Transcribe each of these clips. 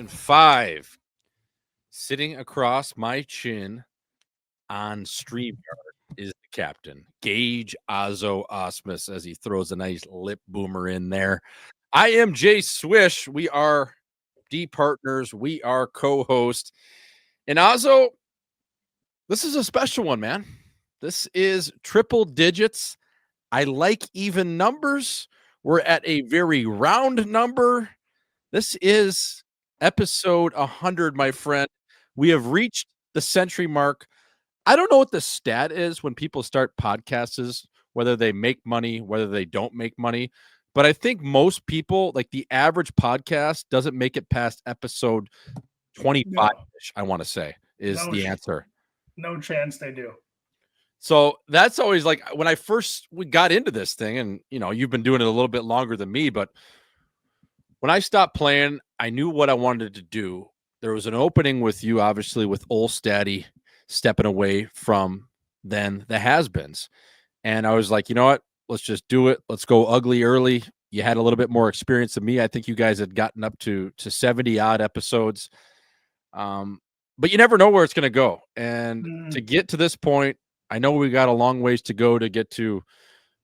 and 5. Sitting across my chin on StreamYard is the captain, Gage Ausmus, as he throws a nice lip boomer in there. I am Jay Swish. We are D partners. We are co-host. And Ozzo, this is a special one, man. This is triple digits. I like even numbers. We're at a very round number. This is episode 100, my friend. We have reached the century mark. I don't know what the stat is when people start podcasts, whether they make money, whether they don't make money. But I think most people, like the average podcast, doesn't make it past episode 25-ish, I want to say, is the answer. No chance they do. So that's always like when we got into this thing, and you've been doing it a little bit longer than me, but when I stopped playing, I knew what I wanted to do. There was an opening with you, obviously, with Olstaddy stepping away from then the has-beens. And I was like, you know what? Let's just do it. Let's go ugly early. You had a little bit more experience than me. I think you guys had gotten up to 70-odd episodes. But you never know where it's going to go. And to get to this point, I know we got a long ways to go to get to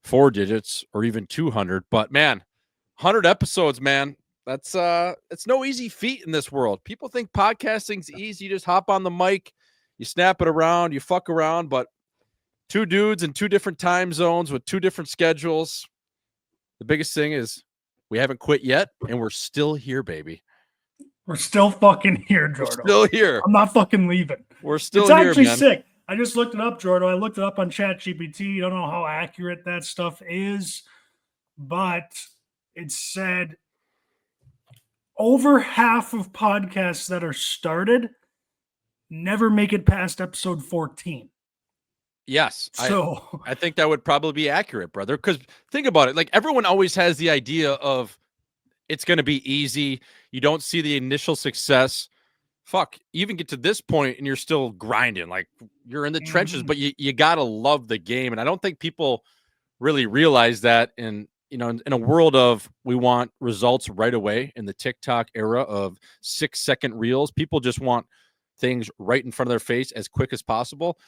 4 digits or even 200. But, man, 100 episodes, man. That's it's no easy feat in this world. People think podcasting's easy. You just hop on the mic, you snap it around, you fuck around. But 2 dudes in 2 different time zones with 2 different schedules. The biggest thing is we haven't quit yet, and we're still here, baby. We're still fucking here, Jordan. We're still here. I'm not fucking leaving. We're still here, man. It's actually sick. I just looked it up, Jordan. I looked it up on ChatGPT. I don't know how accurate that stuff is, but it said over half of podcasts that are started never make it past episode 14. Yes. So I think that would probably be accurate, brother. Because think about it. Like, everyone always has the idea of it's going to be easy. You don't see the initial success. Fuck, you even get to this point and you're still grinding. Like, you're in the trenches, but you got to love the game. And I don't think people really realize that in a world of we want results right away in the TikTok era of 6-second reels. People just want things right in front of their face as quick as possible.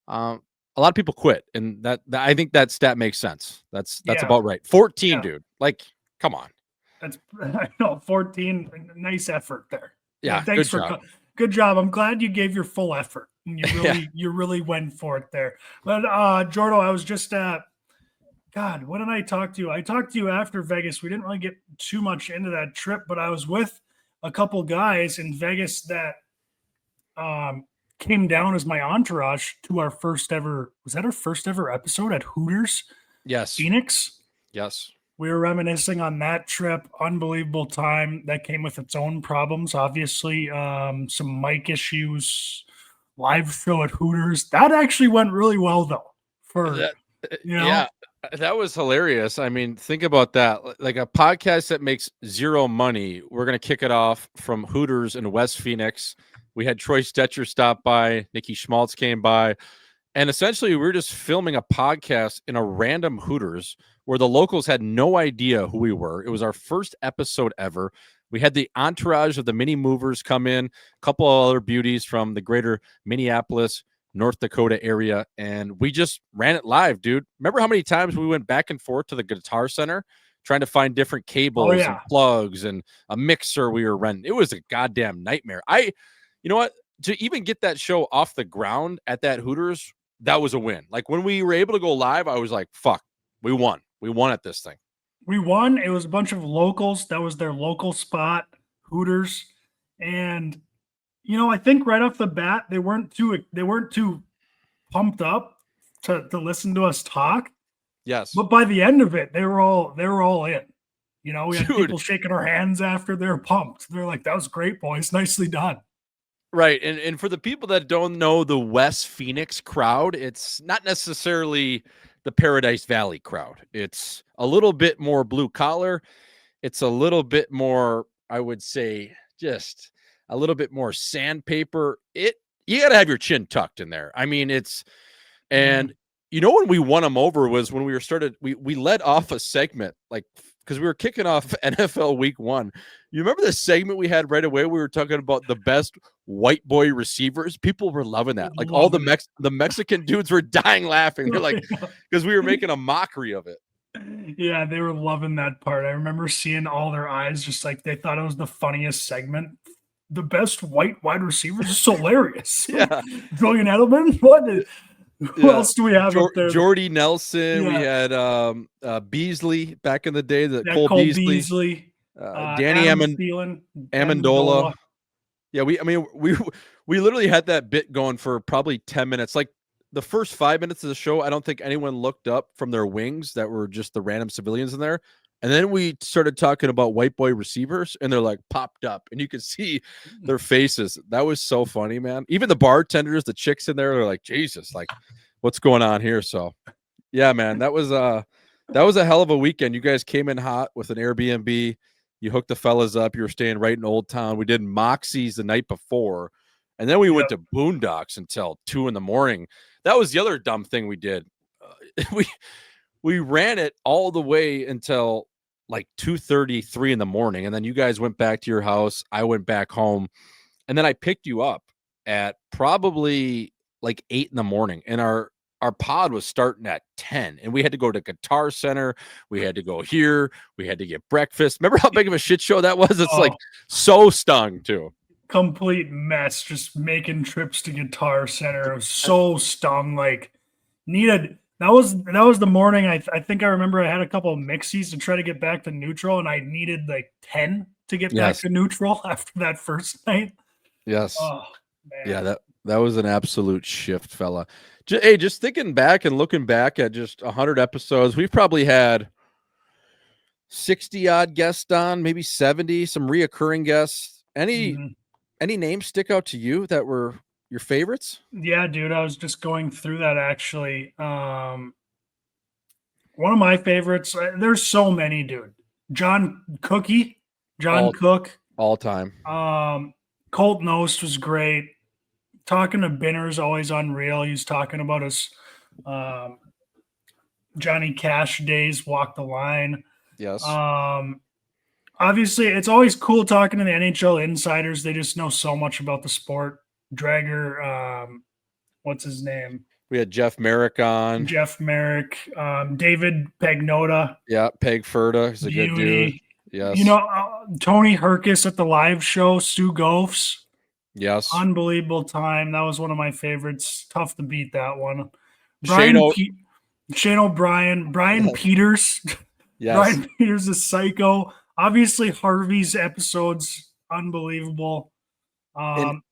A lot of people quit, and that I think that stat makes sense. That's about right. 14, dude. Like, come on. I know, 14. Nice effort there. Yeah, thanks good job. I'm glad you gave your full effort. You really went for it there. But Jordo, I was just God, what did I talk to you? I talked to you after Vegas. We didn't really get too much into that trip, but I was with a couple guys in Vegas that came down as my entourage to our first ever. Was that our first ever episode at Hooters? Yes. Phoenix? Yes. We were reminiscing on that trip. Unbelievable time. That came with its own problems, obviously. Some mic issues, live show at Hooters. That actually went really well, though. Yeah, that was hilarious. I mean, think about that. Like, a podcast that makes zero money. We're going to kick it off from Hooters in West Phoenix. We had Troy Stetcher stop by. Nikki Schmaltz came by. And essentially, we were just filming a podcast in a random Hooters where the locals had no idea who we were. It was our first episode ever. We had the entourage of the mini movers come in, a couple of other beauties from the greater Minneapolis, North Dakota area, and we just ran it live, dude. Remember how many times we went back and forth to the Guitar Center trying to find different cables and plugs and a mixer we were renting? It was a goddamn nightmare. You know what? To even get that show off the ground at that Hooters, that was a win. Like, when we were able to go live, I was like, fuck, we won. We won at this thing. We won. It was a bunch of locals. That was their local spot, Hooters. And, I think right off the bat, they weren't too pumped up to listen to us talk. Yes. But by the end of it, they were all in. We had people shaking our hands after. They were pumped. They're like, that was great, boys. Nicely done. Right. And for the people that don't know the West Phoenix crowd, it's not necessarily the Paradise Valley crowd. It's a little bit more blue collar. It's a little bit more, I would say, just a little bit more sandpaper. You got to have your chin tucked in there. I mean, and when we won them over was when we led off a segment like because we were kicking off NFL Week 1. You remember the segment we had right away? We were talking about the best white boy receivers. People were loving that. Like all the Mexican dudes were dying laughing. They're like, because we were making a mockery of it. Yeah, they were loving that part. I remember seeing all their eyes just like they thought it was the funniest segment. The best white wide receivers is hilarious. Yeah. Julian Edelman? What? Who else do we have up there? Jordy Nelson. We had Beasley back in the day. Cole Beasley. Danny Amendola. Yeah, we literally had that bit going for probably 10 minutes. Like the first 5 minutes of the show, I don't think anyone looked up from their wings that were just the random civilians in there. And then we started talking about white boy receivers, and they're like popped up, and you could see their faces. That was so funny, man. Even the bartenders, the chicks in there, are like, Jesus, like, what's going on here? So, yeah, man, that was a hell of a weekend. You guys came in hot with an Airbnb. You hooked the fellas up. You were staying right in Old Town. We did Moxie's the night before, and then we went to Boondocks until 2 a.m. That was the other dumb thing we did. We ran it all the way until like 2:30, 3 a.m, and then you guys went back to your house. I went back home, and then I picked you up at probably like 8 a.m, and our pod was starting at 10, and we had to go to Guitar Center. We had to go here. We had to get breakfast. Remember how big of a shit show that was? It's like so stung too. Complete mess. Just making trips to Guitar Center. It was so stung. Like needed. That was the morning. I think I remember I had a couple of mixies to try to get back to neutral, and I needed like 10 to get back to neutral after that first night. Yes. Oh, man. Yeah, that was an absolute shift, fella. Hey, just thinking back and looking back at just 100 episodes, we've probably had 60 odd guests on, maybe 70, some reoccurring guests. Any names stick out to you that were your favorites? Yeah, dude, I was just going through that actually. One of my favorites, there's so many, dude. John Cook, all time. Colt Knost was great. Talking to Binner's always unreal. He's talking about his Johnny Cash days, walk the line. Yes. Obviously, it's always cool talking to the NHL insiders. They just know so much about the sport. Dragger, what's his name? We had Jeff Merrick on. David Pagnotta. Yeah, Peg Furta. He's a good dude. Yes. You know, Tony Herkus at the live show, Stu Goffs. Yes. Unbelievable time. That was one of my favorites. Tough to beat that one. Shane O'Brien, Brian Peters. Yes. Brian Peters is psycho. Obviously, Harvey's episodes, unbelievable.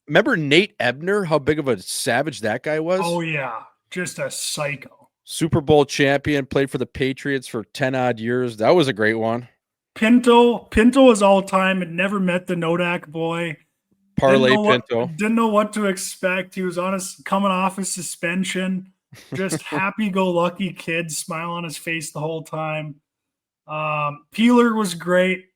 Remember Nate Ebner, how big of a savage that guy was? Oh, yeah. Just a psycho. Super Bowl champion, played for the Patriots for 10 odd years. That was a great one. Pinto was all time. Had never met the Nodak boy. Parlay Pinto. Didn't know what to expect. He was coming off a suspension. Just happy-go-lucky kid, smile on his face the whole time. Peeler was great.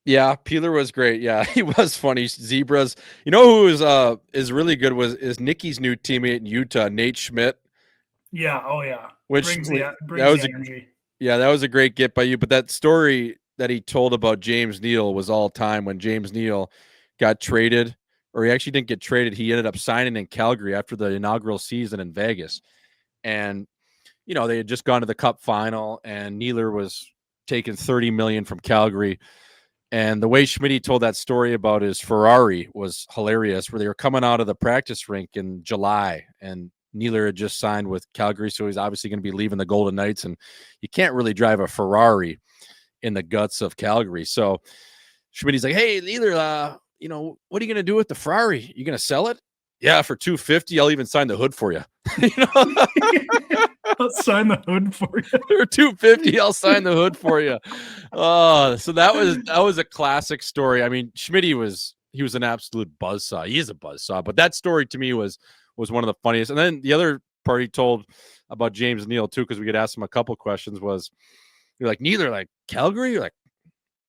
Yeah, Peeler was great. Yeah, he was funny. Zebras. You know who is really good is Nikki's new teammate in Utah, Nate Schmidt. Yeah. Oh yeah. Which brings that was energy. That was a great get by you. But that story that he told about James Neal was all time when James Neal got traded, or he actually didn't get traded. He ended up signing in Calgary after the inaugural season in Vegas, and they had just gone to the Cup final, and Nealer was taking $30 million from Calgary. And the way Schmitty told that story about his Ferrari was hilarious, where they were coming out of the practice rink in July, and Nealer had just signed with Calgary, so he's obviously going to be leaving the Golden Knights, and you can't really drive a Ferrari in the guts of Calgary. So Schmitty's like, "Hey, Nealer, what are you going to do with the Ferrari? You going to sell it?" "Yeah, for $250, I'll even sign the hood for you." I'll sign the hood for you. For $250, I'll sign the hood for you. Oh, so that was a classic story. I mean, Schmitty was an absolute buzzsaw. He is a buzzsaw, but that story to me was one of the funniest. And then the other part he told about James Neal too, because we could ask him a couple questions, was you're like, "Neither like Calgary?" You're like,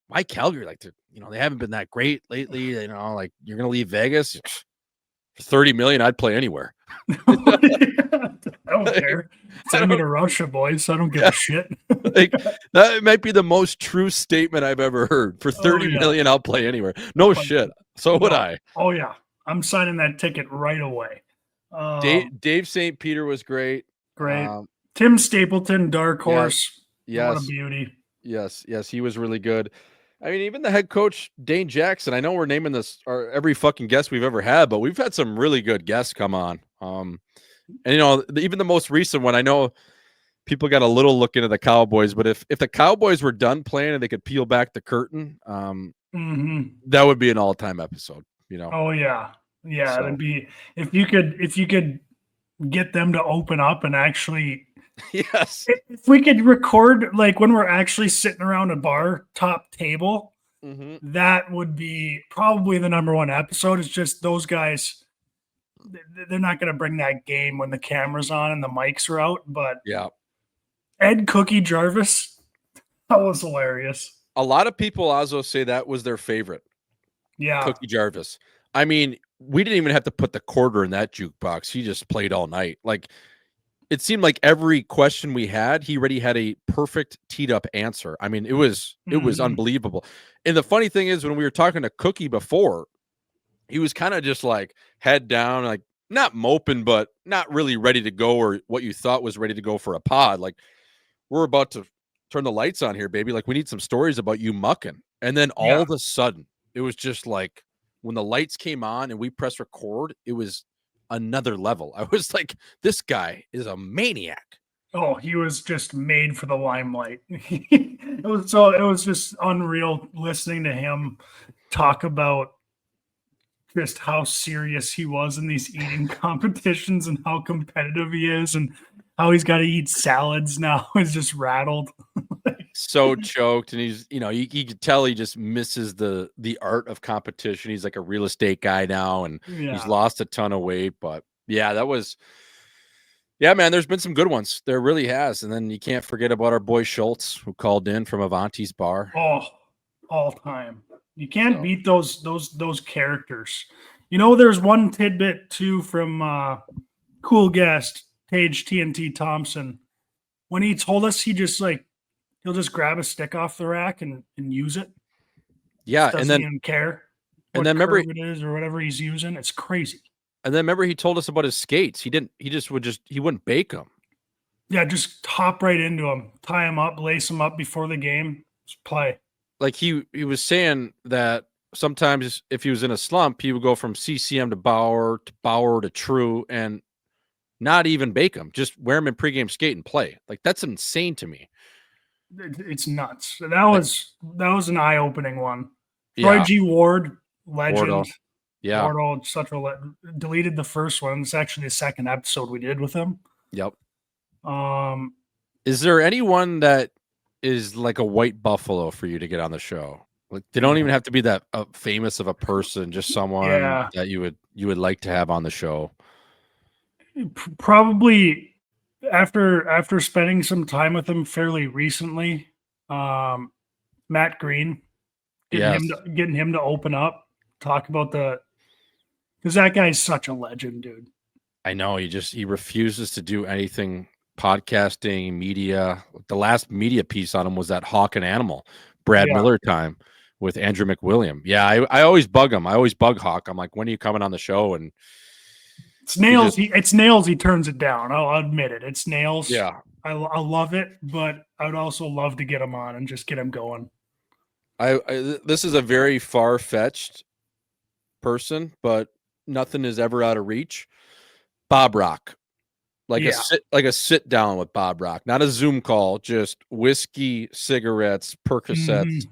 "Why Calgary? Like they haven't been that great lately. Like you're gonna leave Vegas for $30 million, I'd play anywhere." I don't care. Send me to Russia, boys. I don't give a shit. Like, that might be the most true statement I've ever heard. For 30 million, I'll play anywhere. No shit. So would I. Oh yeah, I'm signing that ticket right away. Dave St. Peter was great. Great. Tim Stapleton, dark horse. Yes. What a beauty. Yes, he was really good. I mean, even the head coach, Dane Jackson, I know we're naming this every fucking guest we've ever had, but we've had some really good guests come on. And, you know, even the most recent one, I know people got a little look into the Cowboys, but if the Cowboys were done playing and they could peel back the curtain, that would be an all-time episode, you know? Oh, yeah. Yeah, so. It'd be if you could get them to open up and actually yes. If we could record like when we're actually sitting around a bar top table, that would be probably the number one episode. It's just those guys, they're not going to bring that game when the camera's on and the mics are out. But yeah, Ed Cookie Jarvis, that was hilarious. A lot of people also say that was their favorite. Yeah, Cookie Jarvis. I mean, we didn't even have to put the quarter in that jukebox. He just played all night. Like, it seemed like every question we had, he already had a perfect teed up answer. I mean, it was unbelievable. And the funny thing is, when we were talking to Cookie before, he was kind of just like head down, like not moping, but not really ready to go, or what you thought was ready to go for a pod. Like, we're about to turn the lights on here, baby. Like, we need some stories about you mucking. And then all of a sudden, it was just like when the lights came on and we pressed record, it was another level. I was like, this guy is a maniac. Oh, he was just made for the limelight. It was just unreal listening to him talk about just how serious he was in these eating competitions and how competitive he is and how he's got to eat salads now. He's just rattled. So choked, and he's, you know, you could tell he just misses the art of competition. He's like a real estate guy now, and he's lost a ton of weight. But yeah, man, there's been some good ones. There really has. And then you can't forget about our boy Schultz, who called in from Avanti's bar. Oh, all time. You can't beat those characters. You know, there's one tidbit too from cool guest Tage TNT Thompson. When he told us he'll just grab a stick off the rack and use it. Yeah, and then even care. And then remember it is or whatever he's using. It's crazy. And then remember he told us about his skates. He wouldn't bake them. Yeah, just hop right into them, tie them up, lace them up before the game, just play. Like he was saying that sometimes if he was in a slump, he would go from CCM to Bauer to True and not even bake them, just wear them in pregame skate and play. Like, that's insane to me. It's nuts. That was an eye-opening one. Troy G. Ward, legend. Wardle. Yeah. Wardle, deleted the first one. It's actually the second episode we did with him. Yep. Is there anyone that is like a white buffalo for you to get on the show? Like, they don't even have to be that famous of a person, just someone that you would like to have on the show. Probably after spending some time with him fairly recently, Matt Green, getting him to open up, talk about because that guy's such a legend, dude. I know he refuses to do anything podcasting, media. The last media piece on him was that Hawk and Animal, Brad Miller time with Andrew McWilliam. Yeah, I always bug him. I always bug Hawk. I'm like, when are you coming on the show? And it's nails. It's nails. He turns it down. I'll admit it. It's nails. Yeah, I love it, but I would also love to get him on and just get him going. This is a very far-fetched person, but nothing is ever out of reach. Bob Rock, a sit down with Bob Rock, not a Zoom call, just whiskey, cigarettes, Percocets,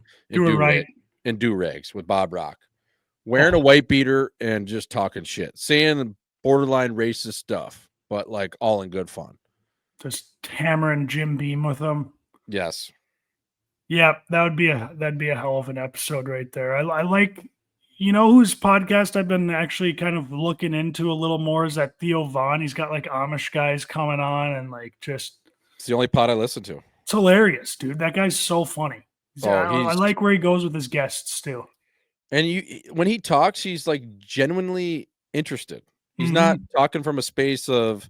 and do-rags with Bob Rock, wearing a white beater and just talking shit, saying borderline racist stuff, but like all in good fun. Just hammering Jim Beam with them. Yes. Yeah, that'd be a hell of an episode right there. I like, you know, whose podcast I've been actually kind of looking into a little more is that Theo Vaughn. He's got like Amish guys coming on and like just. It's the only pod I listen to. It's hilarious, dude. That guy's so funny. I like where he goes with his guests too. And when he talks, he's like genuinely interested. He's not talking from a space of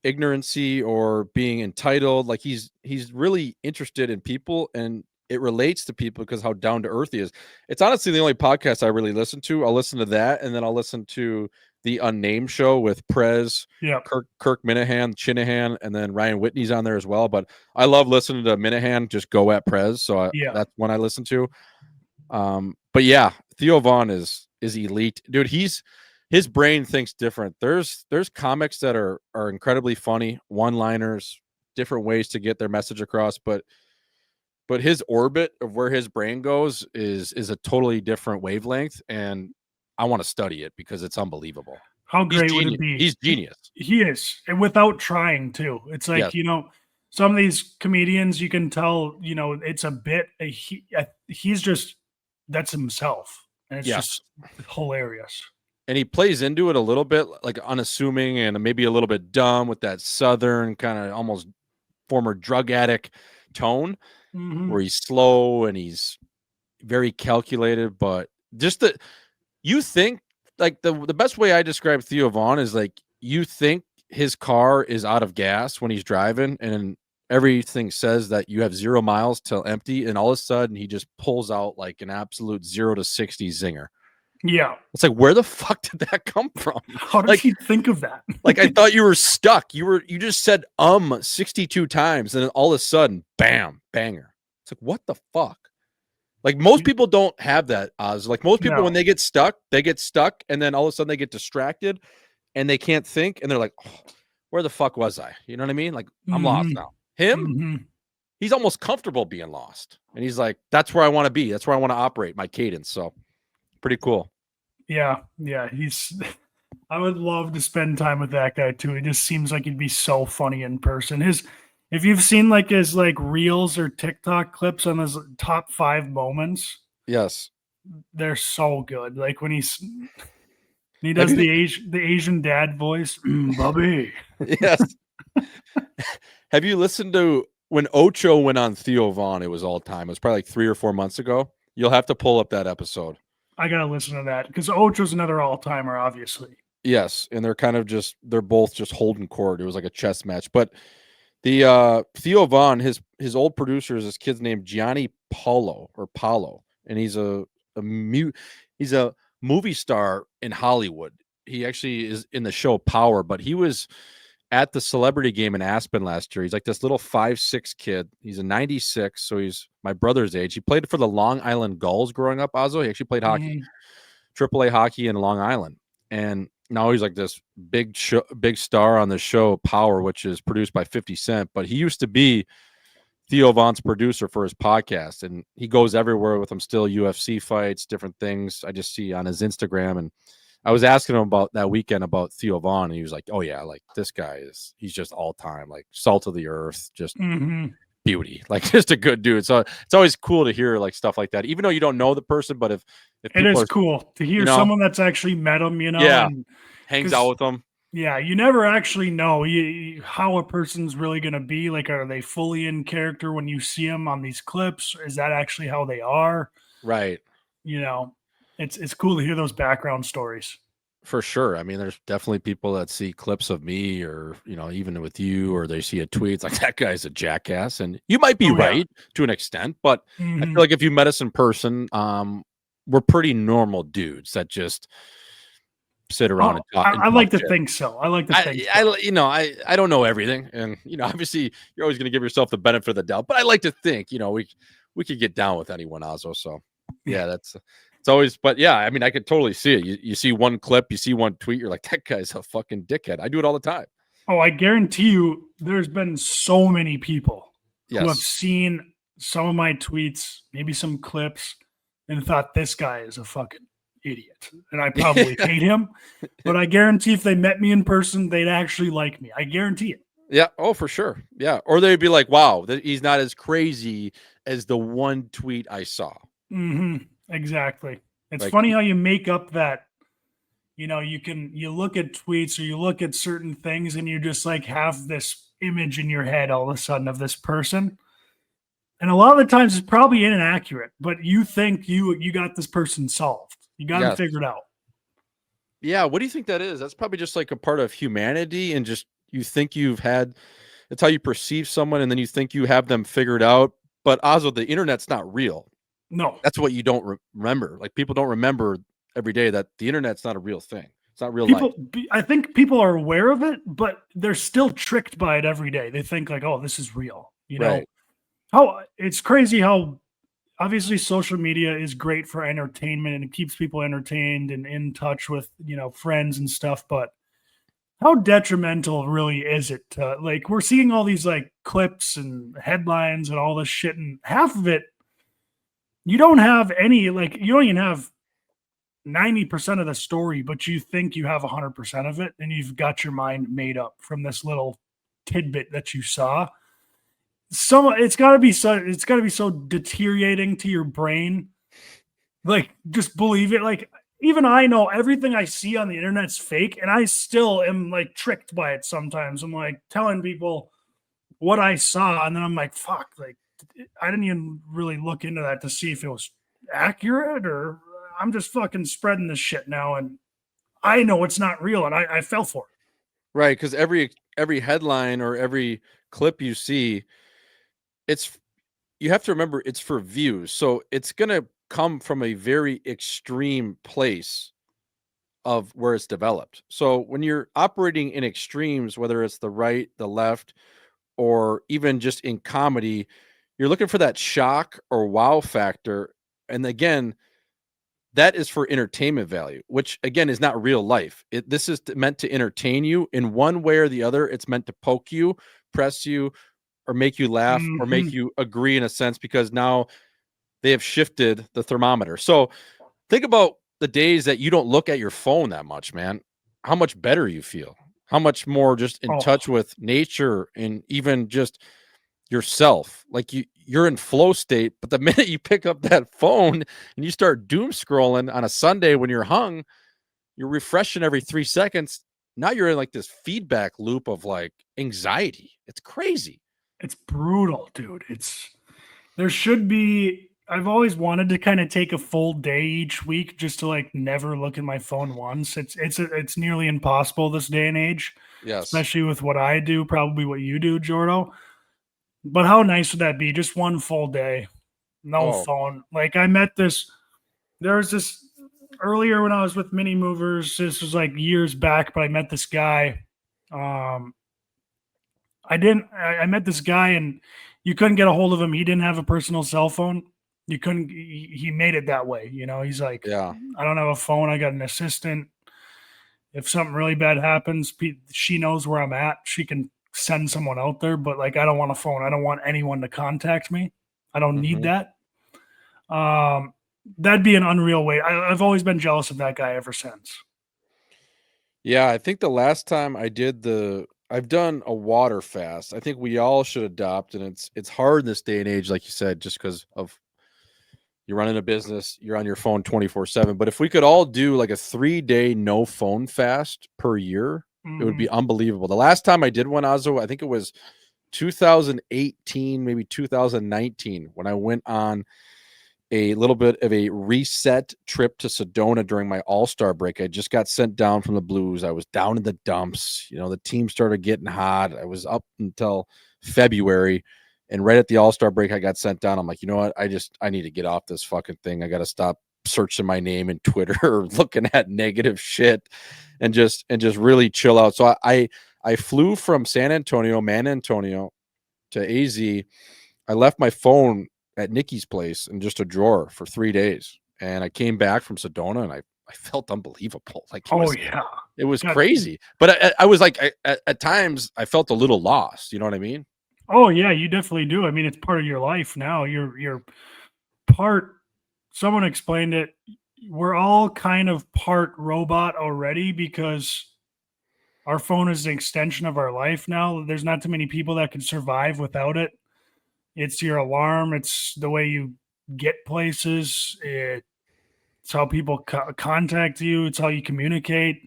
ignorancy or being entitled. Like he's really interested in people, and it relates to people because how down to earth he is. It's honestly the only podcast I really listen to. I'll listen to that, and then I'll listen to the Unnamed Show with Prez, Kirk Minahan, Chinahan, and then Ryan Whitney's on there as well. But I love listening to Minahan just go at Prez, so that's one I listen to. But yeah, Theo Von is elite, dude. His brain thinks different. There's comics that are incredibly funny, one-liners, different ways to get their message across, but his orbit of where his brain goes is a totally different wavelength, and I want to study it because it's unbelievable. How great would it be? He's genius. He is, and without trying too. It's like, some of these comedians, you can tell, it's a bit. He's just, that's himself, and it's just hilarious. And he plays into it a little bit, like unassuming and maybe a little bit dumb with that Southern kind of almost former drug addict tone, where he's slow and he's very calculated. But just you think like the best way I describe Theo Von is like, you think his car is out of gas when he's driving, and everything says that you have 0 miles till empty, and all of a sudden he just pulls out like an absolute 0 to 60 zinger. Yeah. It's like, where the fuck did that come from? How did he think of that? Like, I thought you were stuck. You just said 62 times, and then all of a sudden, bam, banger. It's like, what the fuck? Like, most people don't have that, Oz. Like, most people, when they get stuck, and then all of a sudden they get distracted and they can't think, and they're like, oh, where the fuck was I? You know what I mean? Like, I'm lost now. Him, he's almost comfortable being lost. And he's like, that's where I want to be. That's where I want to operate my cadence. So pretty cool. Yeah. I would love to spend time with that guy too. It just seems like he'd be so funny in person. If you've seen like his like reels or TikTok clips on his top 5 moments, yes, they're so good. Like when he does the Asian dad voice, Bubby. Yes. Have you listened to when Ocho went on Theo Von? It was all time. It was probably like 3 or 4 months ago. You'll have to pull up that episode. I gotta listen to that because Ocho's another all-timer, obviously. Yes, and they're both just holding court. It was like a chess match. But the Theo Von, his old producer is this kid's named Gianni Paulo, and he's a movie star in Hollywood. He actually is in the show Power, but he was at the celebrity game in Aspen last year. He's like this little 5'6" kid. He's a 96, so he's my brother's age. He played for the Long Island Gulls growing up, Ozzo. He actually played hockey, AAA hockey in Long Island. And now he's like this big star on the show Power, which is produced by 50 Cent. But he used to be Theo Von's producer for his podcast, and he goes everywhere with him still, UFC fights, different things. I just see on his Instagram. And I was asking him about that weekend about Theo Von, and he was like, oh yeah, like this guy he's just all time, like salt of the earth, just beauty, like just a good dude. So it's always cool to hear like stuff like that, even though you don't know the person, but if it is cool to hear someone that's actually met him, and hangs out with them. Yeah, you never actually know how a person's really going to be. Like, are they fully in character when you see them on these clips? Is that actually how they are? Right. It's cool to hear those background stories. For sure. I mean, there's definitely people that see clips of me or, even with you, or they see a tweet. It's like, that guy's a jackass. And you might be right to an extent, but I feel like if you met us in person, we're pretty normal dudes that just sit around and talk. I like to think so. I like to think I don't know everything. And, obviously you're always going to give yourself the benefit of the doubt, but I like to think, we could get down with anyone, Ozzo. So yeah, it's always, but yeah, I mean, I could totally see it. You see one clip, you see one tweet, you're like, that guy's a fucking dickhead. I do it all the time. Oh, I guarantee you there's been so many people who have seen some of my tweets, maybe some clips, and thought this guy is a fucking idiot. And I probably hate him, but I guarantee if they met me in person, they'd actually like me. I guarantee it. Yeah. Oh, for sure. Yeah. Or they'd be like, wow, he's not as crazy as the one tweet I saw. Exactly. It's funny how you make up that, you look at tweets or you look at certain things and you just like have this image in your head all of a sudden of this person. And a lot of the times it's probably inaccurate, but you think you got this person solved. You got it figured out. Yeah, what do you think that is? That's probably just like a part of humanity, and just you think you've had it's how you perceive someone, and then you think you have them figured out. But also, the internet's not real. No. That's what you don't remember. Like, people don't remember every day that the internet's not a real thing. It's not real life. I think people are aware of it, but they're still tricked by it every day. They think like, oh, this is real. You know, Right. how it's crazy how obviously social media is great for entertainment and it keeps people entertained and in touch with, friends and stuff. But how detrimental really is it? Like we're seeing all these like clips and headlines and all this shit, and half of it, you don't have any, like, you don't even have 90% of the story, but you think you have 100% of it, and you've got your mind made up from this little tidbit that you saw. It's got to be so deteriorating to your brain. Like, just believe it. Like, even I know everything I see on the internet's fake, and I still am like tricked by it sometimes. I'm like telling people what I saw, and then I'm like, fuck, like I didn't even really look into that to see if it was accurate, or I'm just fucking spreading this shit now, and I know it's not real, and I fell for it. Right, because every headline or every clip you see, it's you have to remember it's for views. So it's gonna come from a very extreme place of where it's developed. So when you're operating in extremes, whether it's the right, the left, or even just in comedy, you're looking for that shock or wow factor. And again, that is for entertainment value, which again is not real life. This is meant to entertain you in one way or the other. It's meant to poke you, press you, or make you laugh, or make Mhm. you agree in a sense, because now they have shifted the thermometer. So think about the days that you don't look at your phone that much, man. How much better you feel. How much more just in Oh, touch with nature and even just yourself. Like you're in flow state, but the minute you pick up that phone and you start doom scrolling on a Sunday when you're hung, you're refreshing every 3 seconds. Now you're in like this feedback loop of like anxiety. It's crazy. it's brutal, dude. There should be. I've always wanted to kind of take a full day each week just to like never look at my phone once. It's nearly impossible this day and age, Yes. especially with what I do, probably what you do, Jordo. But how nice would that be? Just one full day, no Oh. phone. Like I met this. There was this earlier when I was with Mini Movers. This was like years back, but I met this guy. Um, I didn't. I met this guy, and you couldn't get a hold of him. He didn't have a personal cell phone. You couldn't. He made it that way. He's like, Yeah. I don't have a phone. I got an assistant. If something really bad happens, she knows where I'm at. She can send someone out there. But like, I don't want a phone. I don't want anyone to contact me. I don't need Mhm. that. Um, that'd be an unreal way. I've always been jealous of that guy ever since. Yeah, I think the last time I've done a water fast. I think we all should adopt, and it's hard in this day and age, like you said, just because of you're running a business, you're on your phone 24/7. But if we could all do like a 3-day no phone fast per year, it would Mhm. be unbelievable. The last time I did one, Azo, I think it was 2018, maybe 2019, when I went on a little bit of a reset trip to Sedona during my All-Star break. I just got sent down from the Blues. I was down in the dumps. The team started getting hot. I was up until February. And right at the All-Star break, I got sent down. I'm like, you know what? I need to get off this fucking thing. I got to stop searching my name in Twitter or looking at negative shit and just really chill out. So I flew from San Antonio, Man Antonio to AZ. I left my phone at Nikki's place in just a drawer for 3 days, and I came back from Sedona, and I felt unbelievable. Like Oh yeah. it was God. crazy. But I was like, at times I felt a little lost. You know what I mean? Oh yeah, you definitely do. I mean, it's part of your life now. You're part. Someone explained it. We're all kind of part robot already because our phone is an extension of our life now. There's not too many people that can survive without it. It's your alarm. It's the way you get places. It's how people contact you. It's how you communicate.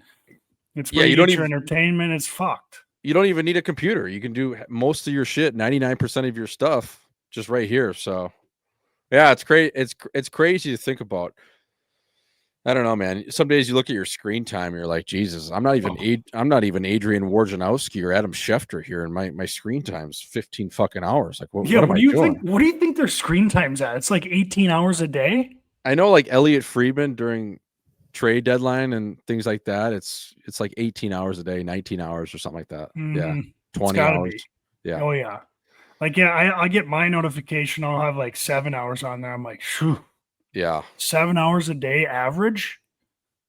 It's Yeah, where you get your entertainment. It's fucked. you don't even need a computer. You can do most of your shit, 99% of your stuff just right here. So yeah, it's crazy. It's crazy to think about. I don't know, man. Some days you look at your screen time, you're like, Jesus, I'm not even Adrian Wojnarowski or Adam Schefter here, and my screen time's 15 fucking hours. Like, what am I doing? What do you think their screen time's at? It's like 18 hours a day. I know, like Elliot Friedman during trade deadline and things like that. It's like 18 hours a day, 19 hours or something like that. Yeah, 20 hours. Yeah. Oh yeah. Like, yeah, I get my notification. I'll have like 7 hours on there. I'm like, phew. Yeah. 7 hours a day average.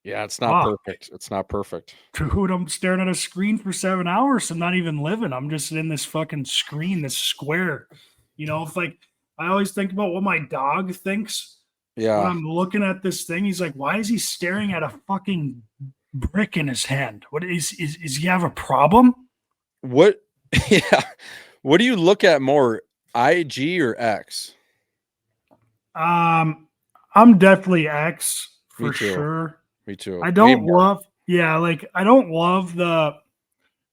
Yeah, it's not perfect. It's not perfect. Dude, I'm staring at a screen for 7 hours. I'm not even living. I'm just in this fucking screen, this square. You know, if like I always think about what my dog thinks. Yeah. When I'm looking at this thing, he's like, why is he staring at a fucking brick in his hand? What is he have a problem? What yeah. What do you look at more, IG or X? I'm definitely X for sure. Me too. I don't love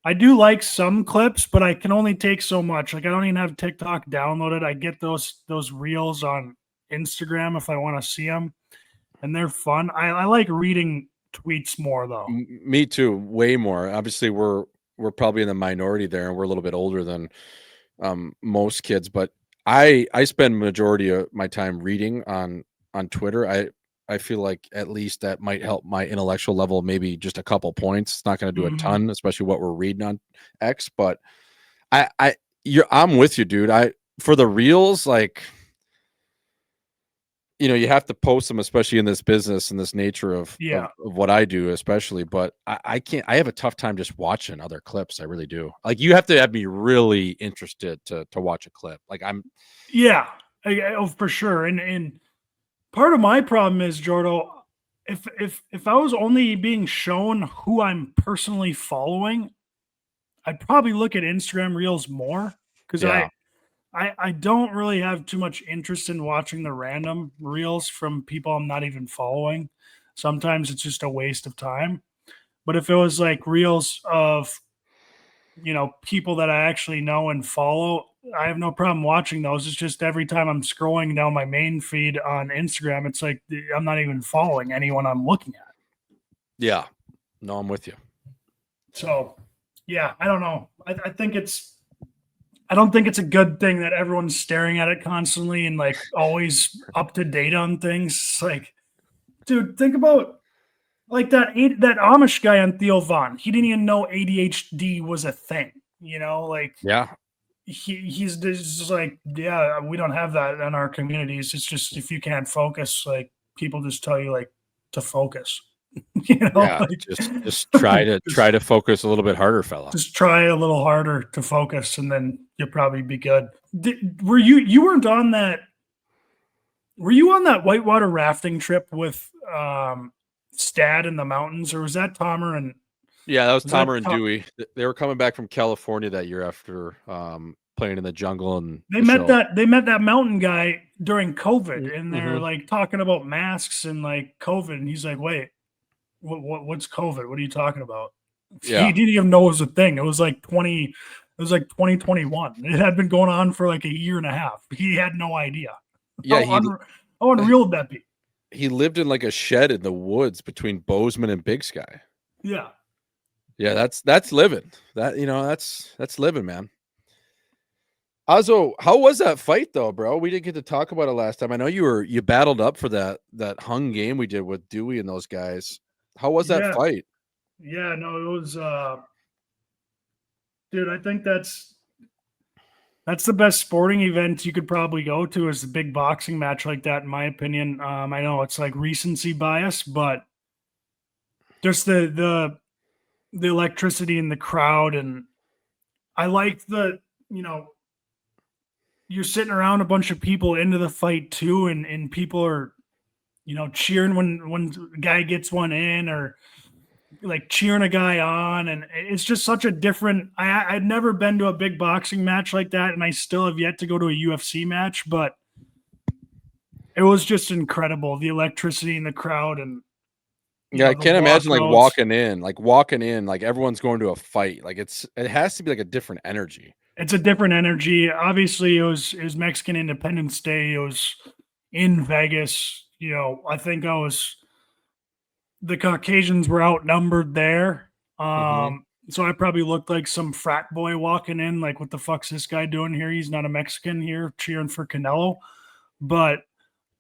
I do like some clips, but I can only take so much. Like I don't even have TikTok downloaded. I get those reels on Instagram if I want to see them, and they're fun. I like reading tweets more though. Me too, way more. Obviously, we're probably in the minority there, and we're a little bit older than most kids. But I spend majority of my time reading on Twitter. I feel like at least that might help my intellectual level, maybe just a couple points. It's not going to do a ton, especially what we're reading on X. But I'm with you, dude. For the reels, like, you know, you have to post them, especially in this business and this nature of what I do, especially. But I can't. I have a tough time just watching other clips. I really do. Like, you have to have me really interested to watch a clip. Like for sure. And part of my problem is, Jordo, if I was only being shown who I'm personally following, I'd probably look at Instagram Reels more because I don't really have too much interest in watching the random reels from people I'm not even following. Sometimes it's just a waste of time. But if it was like reels of, you know, people that I actually know and follow, I have no problem watching those. It's just every time I'm scrolling down my main feed on Instagram, it's like I'm not even following anyone I'm looking at. Yeah. No, I'm with you. So, yeah, I don't know. I don't think it's a good thing that everyone's staring at it constantly and like always up to date on things. It's like, dude, think about like that Amish guy on Theo Von. He didn't even know ADHD was a thing, you know, like he's just like, yeah, we don't have that in our communities. It's just if you can't focus, like people just tell you like to focus. You know, like, just try to focus a little bit harder, fella. Just try a little harder to focus, and then you'll probably be good. Were you weren't on that? Were you on that whitewater rafting trip with Stad in the mountains, or was that Tomer and? Yeah, that was Tomer and Dewey. They were coming back from California that year after playing in the jungle, and they met that mountain guy during COVID, and they're like talking about masks and like COVID, and he's like, "Wait, what's COVID? What are you talking about?" Yeah. He didn't even know it was a thing. It was like 2021. It had been going on for like a year and a half. He had no idea. Yeah, how unreal would that be? He lived in like a shed in the woods between Bozeman and Big Sky. Yeah. Yeah, that's living. That's living, man. Also, how was that fight though, bro? We didn't get to talk about it last time. I know you battled up for that hung game we did with Dewey and those guys. How was that fight? Yeah, no, it was dude, I think that's the best sporting event you could probably go to, is a big boxing match like that, in my opinion. I know it's like recency bias, but just the electricity in the crowd, and I like you're sitting around a bunch of people into the fight too, and people are, cheering when a guy gets one in, or like cheering a guy on, and it's just such a different. I'd never been to a big boxing match like that, and I still have yet to go to a UFC match, but it was just incredible, the electricity in the crowd. And yeah, I can't imagine like walking in, like everyone's going to a fight. Like it has to be like a different energy. It's a different energy. Obviously, it was Mexican Independence Day. It was in Vegas. I think I was the Caucasians were outnumbered there. Mm-hmm. So I probably looked like some frat boy walking in, like, what the fuck's this guy doing here? He's not a Mexican here cheering for Canelo. But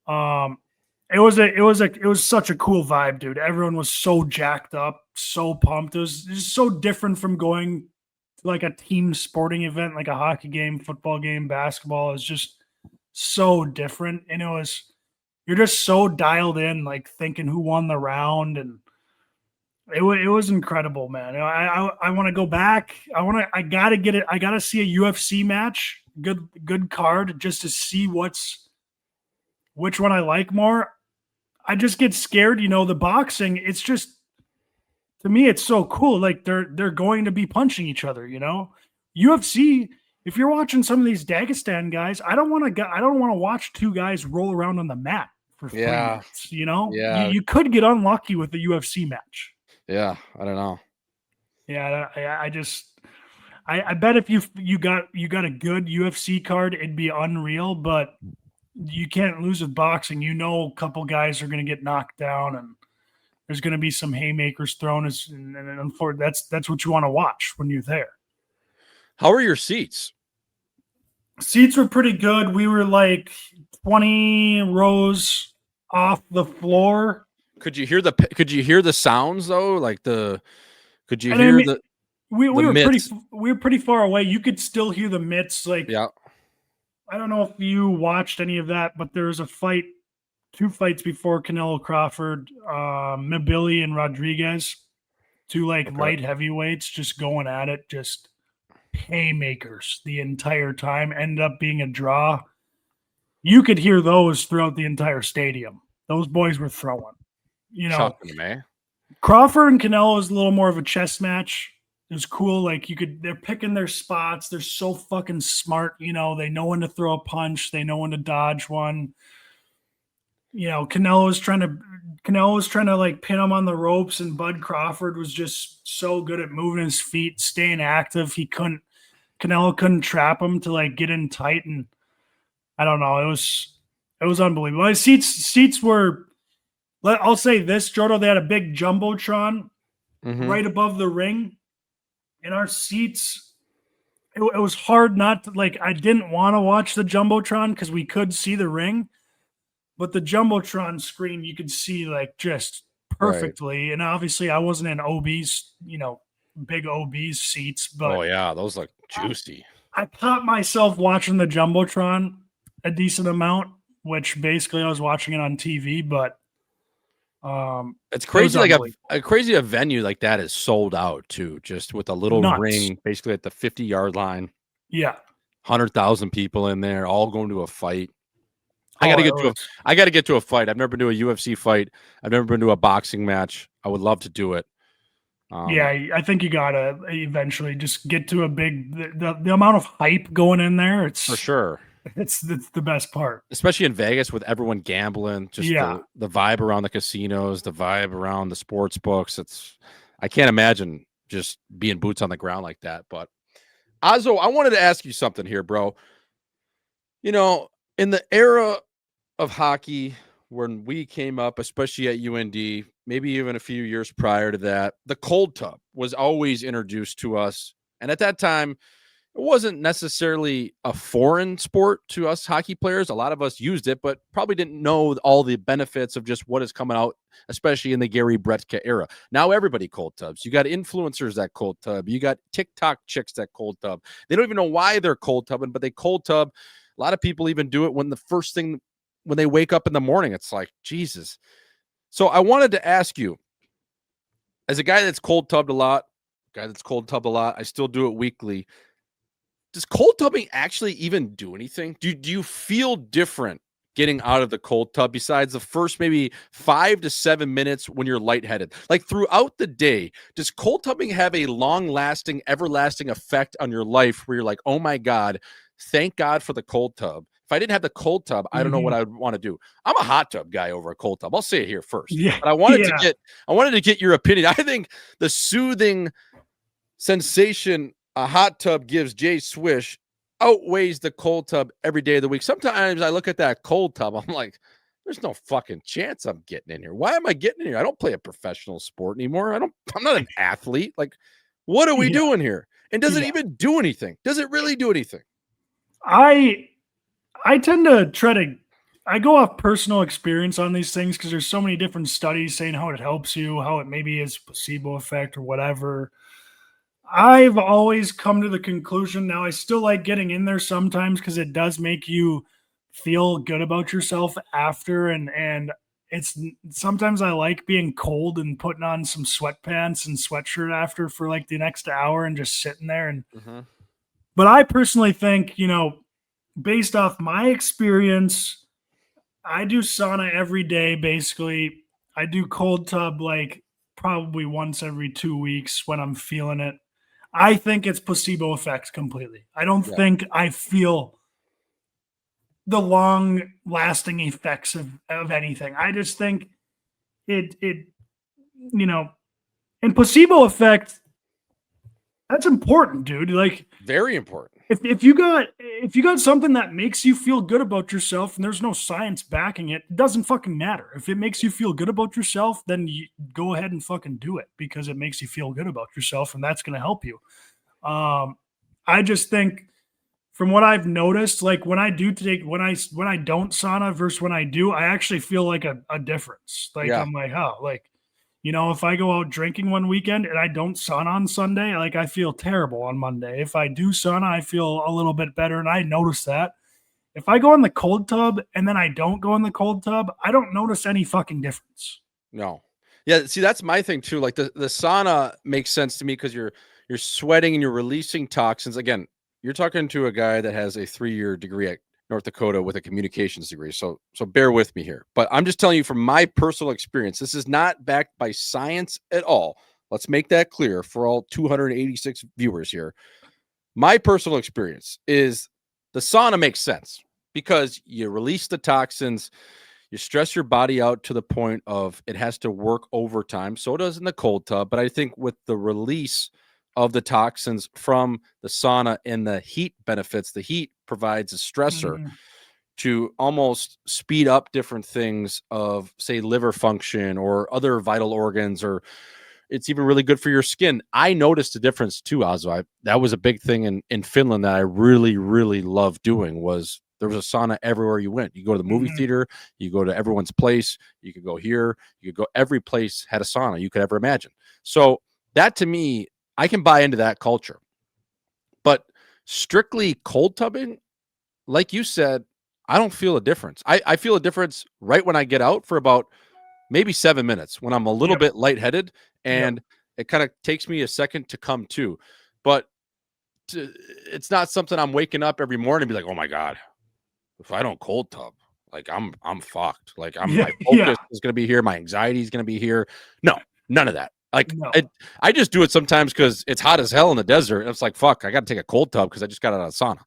it was such a cool vibe, dude. Everyone was so jacked up, so pumped. It was just so different from going to like a team sporting event, like a hockey game, football game, basketball. It's just so different. And you're just so dialed in, like thinking who won the round, and it was incredible, man. I want to go back. I gotta get it. I gotta see a UFC match, good card, just to see which one I like more. I just get scared, the boxing. It's just, to me, it's so cool. Like they're going to be punching each other. UFC. If you're watching some of these Dagestan guys, I don't want to watch two guys roll around on the mat for 3 minutes. Yeah. You could get unlucky with the UFC match. Yeah, I don't know. Yeah, I bet if you got a good UFC card, it'd be unreal. But you can't lose with boxing. A couple guys are going to get knocked down, and there's going to be some haymakers thrown. And that's what you want to watch when you're there. How are your seats? Seats were pretty good. We were like 20 rows off the floor. Could you hear the sounds though? We were pretty far away. You could still hear the mitts. Like, yeah. I don't know if you watched any of that, but there was a fight, 2 fights before Canelo Crawford, Mabili and Rodriguez, 2 light heavyweights just going at it, just haymakers the entire time. Ended up being a draw. You could hear those throughout the entire stadium. Those boys were throwing. Crawford and Canelo is a little more of a chess match. It was cool. Like they're picking their spots. They're so fucking smart. They know when to throw a punch. They know when to dodge one. Canelo was trying to like pin him on the ropes, and Bud Crawford was just so good at moving his feet, staying active. Canelo couldn't trap him to like get in tight, and I don't know. It was unbelievable. My seats were. I'll say this, Jordan, they had a big jumbotron right above the ring. In our seats, it was hard not to, like, I didn't want to watch the jumbotron because we could see the ring, but the jumbotron screen you could see like just perfectly. Right. And obviously I wasn't in OB's, big OB's seats, but oh yeah, those look juicy. I caught myself watching the jumbotron a decent amount, which basically I was watching it on TV, but it's crazy. Like a venue like that is sold out too, just with a little ring, basically at the 50-yard line. Yeah, 100,000 people in there, all going to a fight. I got to get to a fight. I've never been to a UFC fight. I've never been to a boxing match. I would love to do it. Yeah, I think you gotta eventually just get to a big the amount of hype going in there. It's for sure. It's the best part, especially in Vegas with everyone gambling. Just the vibe around the casinos, the vibe around the sports books. I can't imagine just being boots on the ground like that. But Ozzo, I wanted to ask you something here, bro. In the era of hockey when we came up, especially at UND, maybe even a few years prior to that, the cold tub was always introduced to us, and at that time, it wasn't necessarily a foreign sport to us hockey players. A lot of us used it, but probably didn't know all the benefits of just what is coming out, especially in the Gary Bretka era. Now everybody cold tubs. You got influencers that cold tub. You got TikTok chicks that cold tub. They don't even know why they're cold tubbing, but they cold tub. A lot of people even do it when they wake up in the morning. It's like, Jesus. So I wanted to ask you, as a guy that's cold tubbed a lot, I still do it weekly. Does cold tubbing actually even do anything? Do you feel different getting out of the cold tub besides the first maybe 5 to 7 minutes when you're lightheaded? Like throughout the day, does cold tubbing have a long-lasting, everlasting effect on your life where you're like, oh my God, thank God for the cold tub. If I didn't have the cold tub, I don't know what I would want to do. I'm a hot tub guy over a cold tub. I'll say it here first. Yeah, but I wanted to get your opinion. I think the soothing sensation a hot tub gives Jay Swish outweighs the cold tub every day of the week. Sometimes I look at that cold tub, I'm like, There's no fucking chance I'm getting in here. Why am I getting in here? I don't play a professional sport anymore. I'm not an athlete. Like, what are we Yeah. doing here? And does it Yeah. even do anything? Does it really do anything? I tend to I go off personal experience on these things because there's so many different studies saying how it helps you, how it maybe is placebo effect or whatever. I've always come to the conclusion now I still like getting in there sometimes because it does make you feel good about yourself after and it's sometimes I like being cold and putting on some sweatpants and sweatshirt after for like the next hour and just sitting there and Mhm. but I personally think, based off my experience, I do sauna every day basically. I do cold tub like probably once every 2 weeks when I'm feeling it. I think it's placebo effect completely. I don't Yeah. think I feel the long lasting effects of anything. I just think it you know, and placebo effect, that's important, dude. Like Very important. if you got something that makes you feel good about yourself and there's no science backing it, it doesn't fucking matter. If it makes you feel good about yourself, then you go ahead and fucking do it because it makes you feel good about yourself and that's going to help you. Um, I just think from what I've noticed, like when I don't sauna versus when I do, I actually feel like a difference. Like Yeah. I'm like, oh, like if I go out drinking one weekend and I don't sauna on Sunday, like I feel terrible on Monday. If I do sauna, I feel a little bit better, and I notice that. If I go in the cold tub and then I don't go in the cold tub, I don't notice any fucking difference. No. Yeah, see, that's my thing too. Like the sauna makes sense to me because you're sweating and you're releasing toxins. Again, you're talking to a guy that has a 3-year degree at North Dakota with a communications degree. So bear with me here. But I'm just telling you from my personal experience, this is not backed by science at all. Let's make that clear for all 286 viewers here. My personal experience is the sauna makes sense because you release the toxins, you stress your body out to the point of it has to work overtime. So does in the cold tub. But I think with the release of the toxins from the sauna and the heat benefits, the heat provides a stressor Mhm. to almost speed up different things of, say, liver function or other vital organs, or it's even really good for your skin. I noticed a difference too, Ozzy. That was a big thing in Finland that I really, really loved doing was there was a sauna everywhere you went. You go to the movie Mhm. theater, you go to everyone's place, you could go here, you could go every place had a sauna you could ever imagine. So that to me, I can buy into that culture. But strictly cold tubbing, like you said, I don't feel a difference. I feel a difference right when I get out for about maybe 7 minutes when I'm a little Yep. bit lightheaded, Yep. and it kind of takes me a second to come to. But it's not something I'm waking up every morning and be like, "Oh my god, if I don't cold tub, like I'm fucked. Like Yeah. my Yeah. focus is going to be here, my anxiety is going to be here." No, none of that. Like No. I just do it sometimes because it's hot as hell in the desert. And it's like, fuck, I got to take a cold tub because I just got out of the sauna.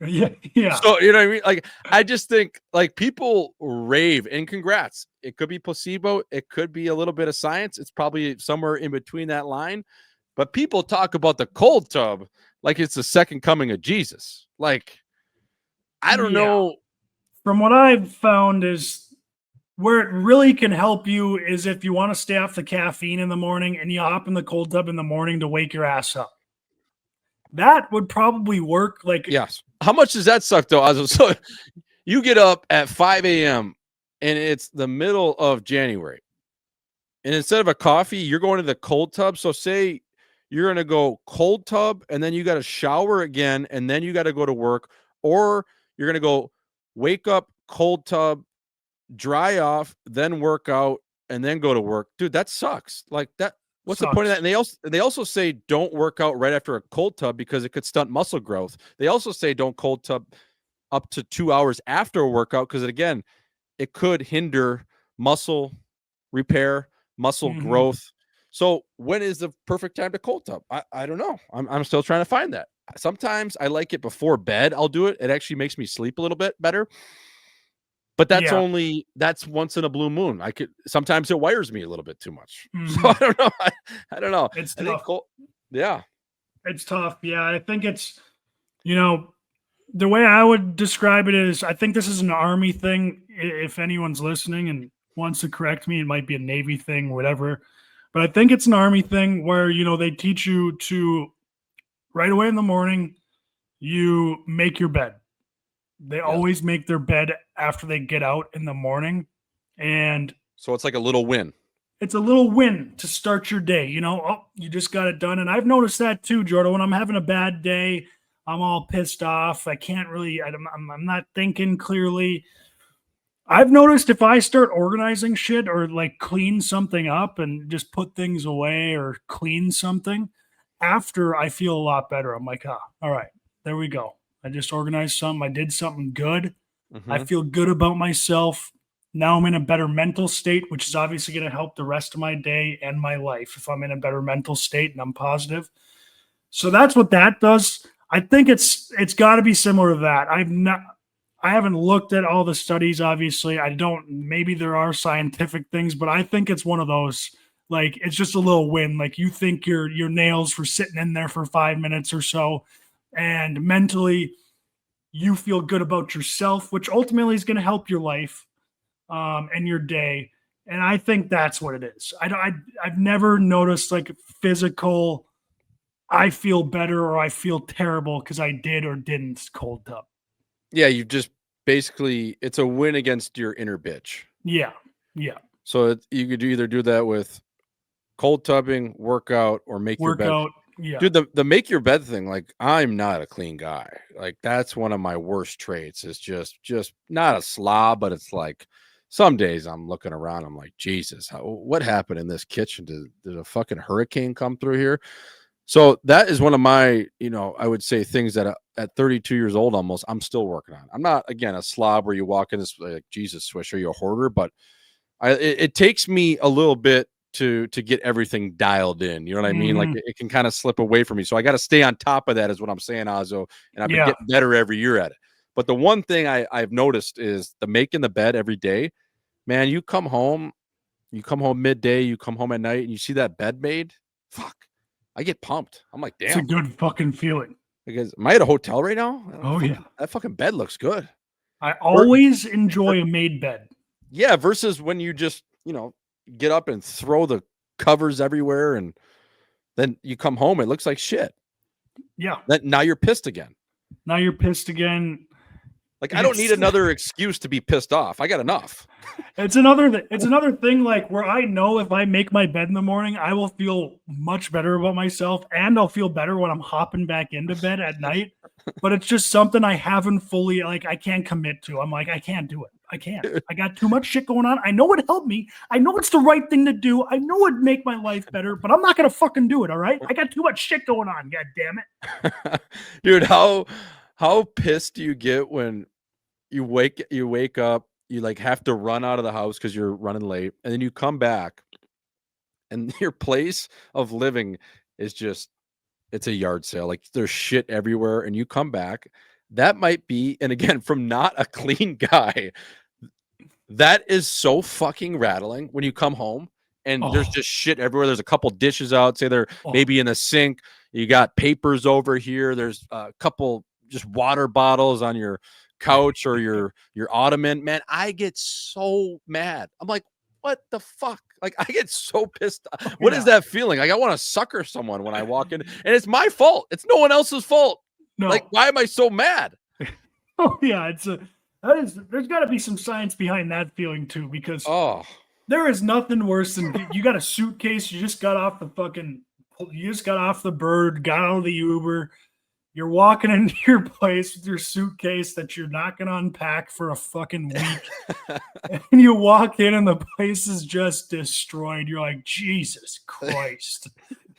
Yeah. Yeah. So, you know what I mean? Like, I just think like people rave, and congrats. It could be placebo, it could be a little bit of science. It's probably somewhere in between that line. But people talk about the cold tub like it's the second coming of Jesus. Like, I don't Yeah. know. From what I've found is where it really can help you is if you want to stay off the caffeine in the morning and you hop in the cold tub in the morning to wake your ass up. That would probably work. Like, Yes. How much does that suck though? So you get up at 5 a.m. and it's the middle of January. And instead of a coffee, you're going to the cold tub. So say you're going to go cold tub and then you got to shower again and then you got to go to work, or you're going to go wake up, cold tub, dry off, then work out and then go to work. Dude, that sucks. Like that. What's the point of that? sucks. And they also say don't work out right after a cold tub because it could stunt muscle growth. They also say don't cold tub up to 2 hours after a workout because again, it could hinder muscle repair, muscle Mhm. growth. So when is the perfect time to cold tub? I don't know. I'm still trying to find that. Sometimes I like it before bed. I'll do it. It actually makes me sleep a little bit better. But Yeah. that's once in a blue moon. I could sometimes it wires me a little bit too much. So I Mhm. don't know. I don't know. It's I think tough. cold, yeah. It's tough. Yeah. I think it's, you know, The way I would describe it is, I think this is an Army thing. If anyone's listening and wants to correct me, it might be a Navy thing, whatever. But I think it's an Army thing where, they teach you to right away in the morning, you make your bed. They Yes. always make their bed after they get out in the morning. And So it's like a little win. it's a little win to start your day. You just got it done. And I've noticed that too, Jordan. When I'm having a bad day, I'm all pissed off. I can't really, I'm not thinking clearly. I've noticed if I start organizing shit or like clean something up and just put things away or clean something, after I feel a lot better. I'm like, all right, there we go. I just organized something. I did something good. I feel good about myself. Now I'm in a better mental state, which is obviously going to help the rest of my day and my life if I'm in a better mental state and I'm positive. So that's what that does. I think it's got to be similar to that. I haven't looked at all the studies, obviously. Maybe there are scientific things, but I think it's one of those, like, it's just a little win. Like, you think your nails for sitting in there for 5 minutes or so, and mentally you feel good about yourself, which ultimately is going to help your life and your day. And I think that's what it is. I've never noticed like physical, I feel better or I feel terrible because I did or didn't cold tub. Yeah, you just basically, it's a win against your inner bitch. Yeah. So you could either do that with cold tubbing, workout, or make your bed. Yeah. Dude, the make your bed thing, like, I'm not a clean guy. Like, that's one of my worst traits, is just not a slob, but it's like some days I'm looking around, I'm like, Jesus, what happened in this kitchen? Did a fucking hurricane come through here? So that is one of my, I would say things that at 32 years old almost, I'm still working on. I'm not, again, a slob where you walk in this like, Jesus, Swish, are you a hoarder? But it takes me a little bit to get everything dialed in. You know what I mean? Like, it can kind of slip away from me. So I got to stay on top of that is what I'm saying, Ozzo. And I've been getting better every year at it. But the one thing I've noticed is the making the bed every day. Man, you come home midday, you come home at night and you see that bed made. Fuck. I get pumped. I'm like, damn. It's a good fucking feeling. Because am I at a hotel right now? Yeah. That fucking bed looks good. I always enjoy a made bed. Yeah, versus when you just, get up and throw the covers everywhere and then you come home, it looks like shit. Yeah. Now you're pissed again. Like, I don't need another excuse to be pissed off. I got enough. It's another thing, like, where I know if I make my bed in the morning, I will feel much better about myself, and I'll feel better when I'm hopping back into bed at night. But it's just something I haven't fully, like, I can't commit to. I'm like, I can't do it. I can't. I got too much shit going on. I know it helped me. I know it's the right thing to do. I know it'd make my life better, but I'm not going to fucking do it, all right? I got too much shit going on, god damn it. Dude, how pissed do you get when you wake up, you like have to run out of the house because you're running late, and then you come back and your place of living is just, it's a yard sale. Like, there's shit everywhere, and you come back. That might be, and again, from not a clean guy, that is so fucking rattling when you come home and there's just shit everywhere. There's a couple dishes out, say they're maybe in the sink. You got papers over here. There's a couple just water bottles on your couch or your ottoman. Man, I get so mad. I'm like, what the fuck? Like, I get so pissed. What is that feeling? Like, I want to sucker someone when I walk in, and it's my fault. It's no one else's fault. No. Like, why am I so mad? Oh yeah, there's got to be some science behind that feeling too, because there is nothing worse than you got a suitcase, you just got off the bird, got out of the Uber, you're walking into your place with your suitcase that you're not going to unpack for a fucking week. And you walk in and the place is just destroyed. You're like, Jesus Christ.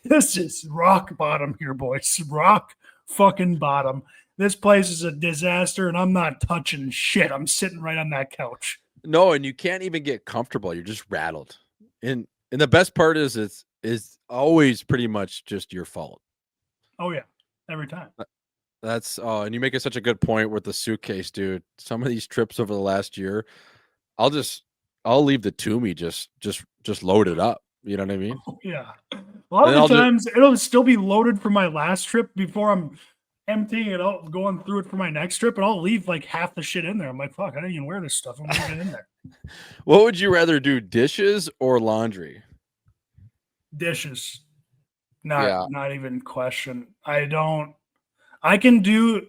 This is rock bottom here, boys. Rock fucking bottom. This place is a disaster and I'm not touching shit. I'm sitting right on that couch. No, and you can't even get comfortable. You're just rattled. And the best part is it's always pretty much just your fault. Oh yeah. Every time. That's and you make it such a good point with the suitcase, dude. Some of these trips over the last year, I'll leave the Toomey just loaded up. You know what I mean? Oh, yeah. A lot of the times it'll still be loaded for my last trip before I'm emptying it out, going through it for my next trip, and I'll leave like half the shit in there. I'm like, fuck, I didn't even wear this stuff. I'm leaving it in there. What would you rather do, dishes or laundry? Dishes. Yeah. Not even question. I can do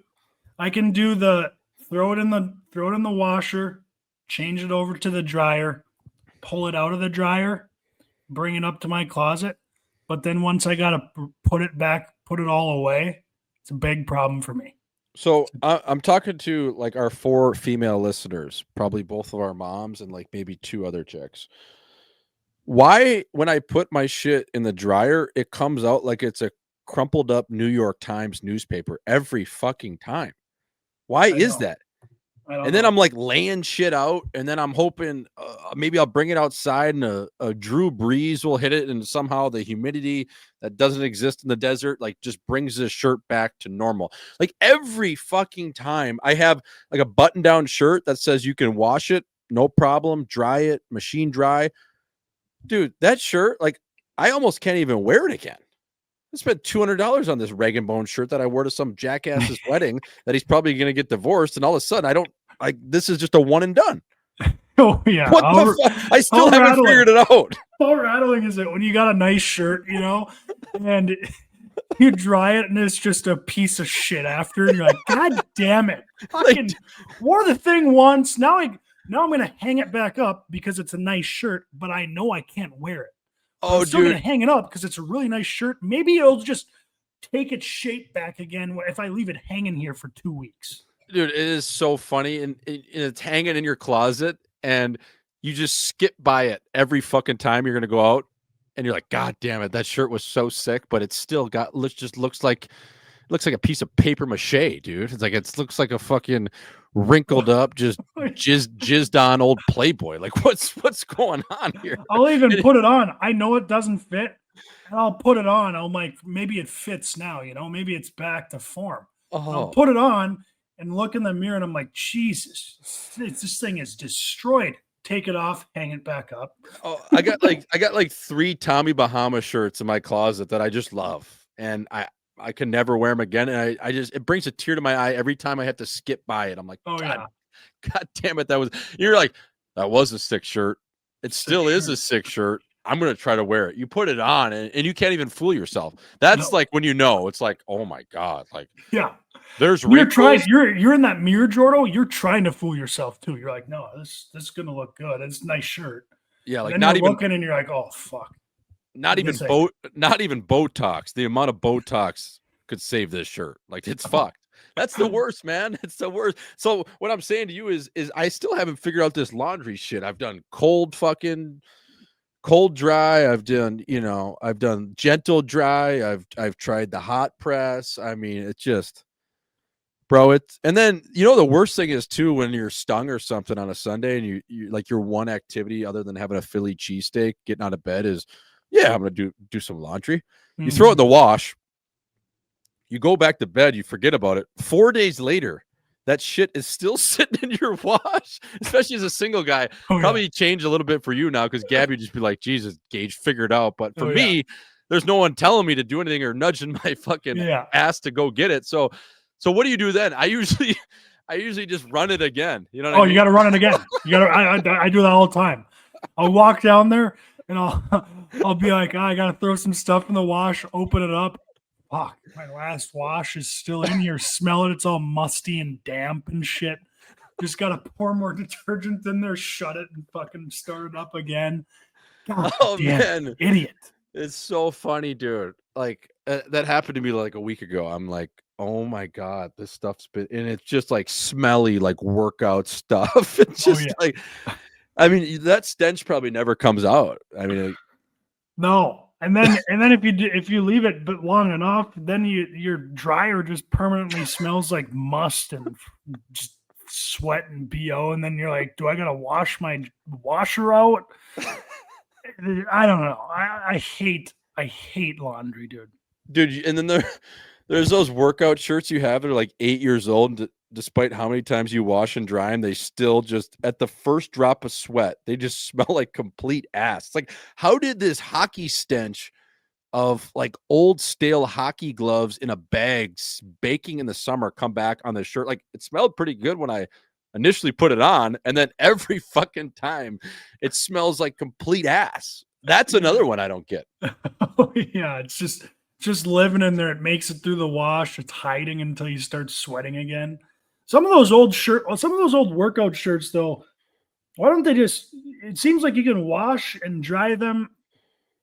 the throw it in the washer, change it over to the dryer, pull it out of the dryer, bring it up to my closet. But then once I gotta put it all away, it's a big problem for me. So I'm talking to like our 4 female listeners, probably both of our moms and like maybe 2 other chicks. Why, when I put my shit in the dryer, it comes out like it's a crumpled up New York Times newspaper every fucking time? Why is that? I don't And then know. I'm like laying shit out, and then I'm hoping maybe I'll bring it outside and a Drew breeze will hit it, and somehow the humidity that doesn't exist in the desert like just brings this shirt back to normal. Like every fucking time I have like a button down shirt that says you can wash it, no problem, dry it, machine dry. Dude, that shirt, like I almost can't even wear it again. I spent $200 on this rag and bone shirt that I wore to some jackass's wedding that he's probably going to get divorced. And all of a sudden, I don't like this is just a one and done. Oh yeah. What the fuck? I still haven't figured it out. How rattling is it when you got a nice shirt, and you dry it and it's just a piece of shit after, and you're like, God damn it. Fucking wore the thing once. Now I'm gonna hang it back up because it's a nice shirt, but I know I can't wear it. Oh, I'm still dude. gonna hang it up because it's a really nice shirt. Maybe it'll just take its shape back again if I leave it hanging here for 2 weeks. Dude, it is so funny. And it's hanging in your closet, and you just skip by it every fucking time you're gonna go out, and you're like, God damn it, that shirt was so sick, but it's still got looks like a piece of paper mache, dude. It's like it looks like a fucking wrinkled up, just jizzed on old Playboy. Like what's going on here? I'll even put it on. I know it doesn't fit, and I'll put it on. I'm like, maybe it fits now, maybe it's back to form. I'll put it on and look in the mirror, and I'm like, Jesus, this thing is destroyed. Take it off, hang it back up. Oh, I got like 3 Tommy Bahama shirts in my closet that I just love, and I can never wear them again. And I just, it brings a tear to my eye every time I have to skip by it. I'm like, oh God, yeah, God damn it. You're like, that was a sick shirt. It still is a sick shirt. I'm going to try to wear it. You put it on and you can't even fool yourself. That's like when it's like, oh my God. Like, yeah, there's you're in that mirror, Jordo. You're trying to fool yourself too. You're like, no, this is going to look good. It's a nice shirt. Yeah. Like and not even looking and you're like, oh fuck. Not even Botox. The amount of Botox could save this shirt. Like it's fucked. That's the worst, man. It's the worst. So what I'm saying to you is I still haven't figured out this laundry shit. I've done cold dry. I've done gentle dry. I've tried the hot press. I mean, it's just, bro, and then the worst thing is too when you're stung or something on a Sunday and you like your one activity other than having a Philly cheesesteak, getting out of bed is, yeah, I'm gonna do some laundry. You throw it in the wash, you go back to bed, you forget about it. 4 days later, that shit is still sitting in your wash, especially as a single guy. Probably change a little bit for you now because Gabby would just be like, Jesus, Gage, figure it out. But for me, there's no one telling me to do anything or nudging my fucking ass to go get it. So what do you do then? I usually just run it again. You know what I mean? You got to run it again. I do that all the time. I'll walk down there and I'll be like, I got to throw some stuff in the wash, open it up. Fuck, my last wash is still in here. Smell it. It's all musty and damp and shit. Just got to pour more detergent in there, shut it, and fucking start it up again. God damn, man. Idiot. It's so funny, dude. Like that happened to me like a week ago. I'm like, oh my God, this stuff's been, and it's just like smelly, like workout stuff. It's just like, I mean, that stench probably never comes out. I mean, no. And then if you leave it but long enough, then your dryer just permanently smells like must and just sweat and BO. And then you're like, do I gotta wash my washer out? I don't know. I hate laundry, dude. And then there's those workout shirts you have that are like 8 years old. Despite how many times you wash and dry them, they still just at the first drop of sweat, they just smell like complete ass. It's like, how did this hockey stench of like old stale hockey gloves in a bag, baking in the summer, come back on the shirt. Like it smelled pretty good when I initially put it on, and then every fucking time it smells like complete ass. That's another one I don't get. Oh yeah, it's just living in there. It makes it through the wash. It's hiding until you start sweating again. Some of those old workout shirts though, why don't they just, it seems like you can wash and dry them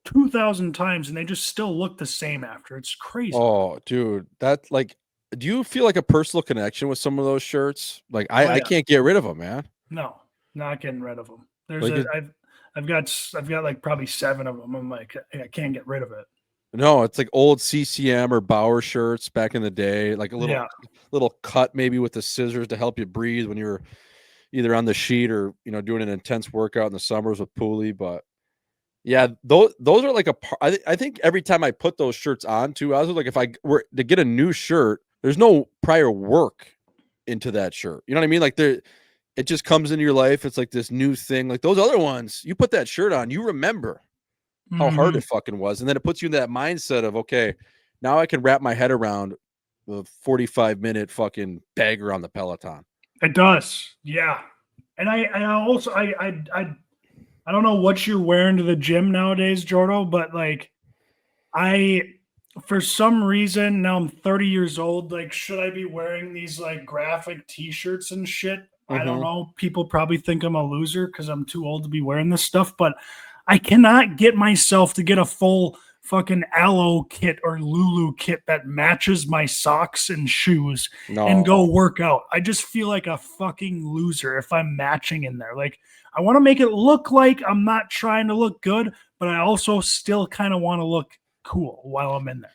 2,000 times and they just still look the same after. It's crazy. Oh, dude, that like, do you feel like a personal connection with some of those shirts? Like Oh I yeah. can't get rid of them, man. No, not getting rid of them. Like I've got like probably 7 of them. I'm like, I can't get rid of it. no, it's like old CCM or Bauer shirts back in the day, like a Yeah. little cut maybe with the scissors to help you breathe when you were either on the sheet or doing an intense workout in the summers with Pooley. But yeah, those are like I think every time I put those shirts on too, I was like, if I were to get a new shirt, there's no prior work into that shirt. You know what I mean? Like it just comes into your life. It's like this new thing. Like those other ones, you put that shirt on, you remember how hard it fucking was. And then it puts you in that mindset of, okay, now I can wrap my head around the 45-minute fucking bagger on the Peloton. It does. Yeah. And I also, I don't know what you're wearing to the gym nowadays, Jordo, but like for some reason, now I'm 30 years old. Like, should I be wearing these like graphic t-shirts and shit? I don't know. People probably think I'm a loser because I'm too old to be wearing this stuff, but I cannot get myself to get a full fucking Aloe kit or Lulu kit that matches my socks and shoes and go work out. I just feel like a fucking loser if I'm matching in there. Like, I want to make it look like I'm not trying to look good, but I also still kind of want to look cool while I'm in there.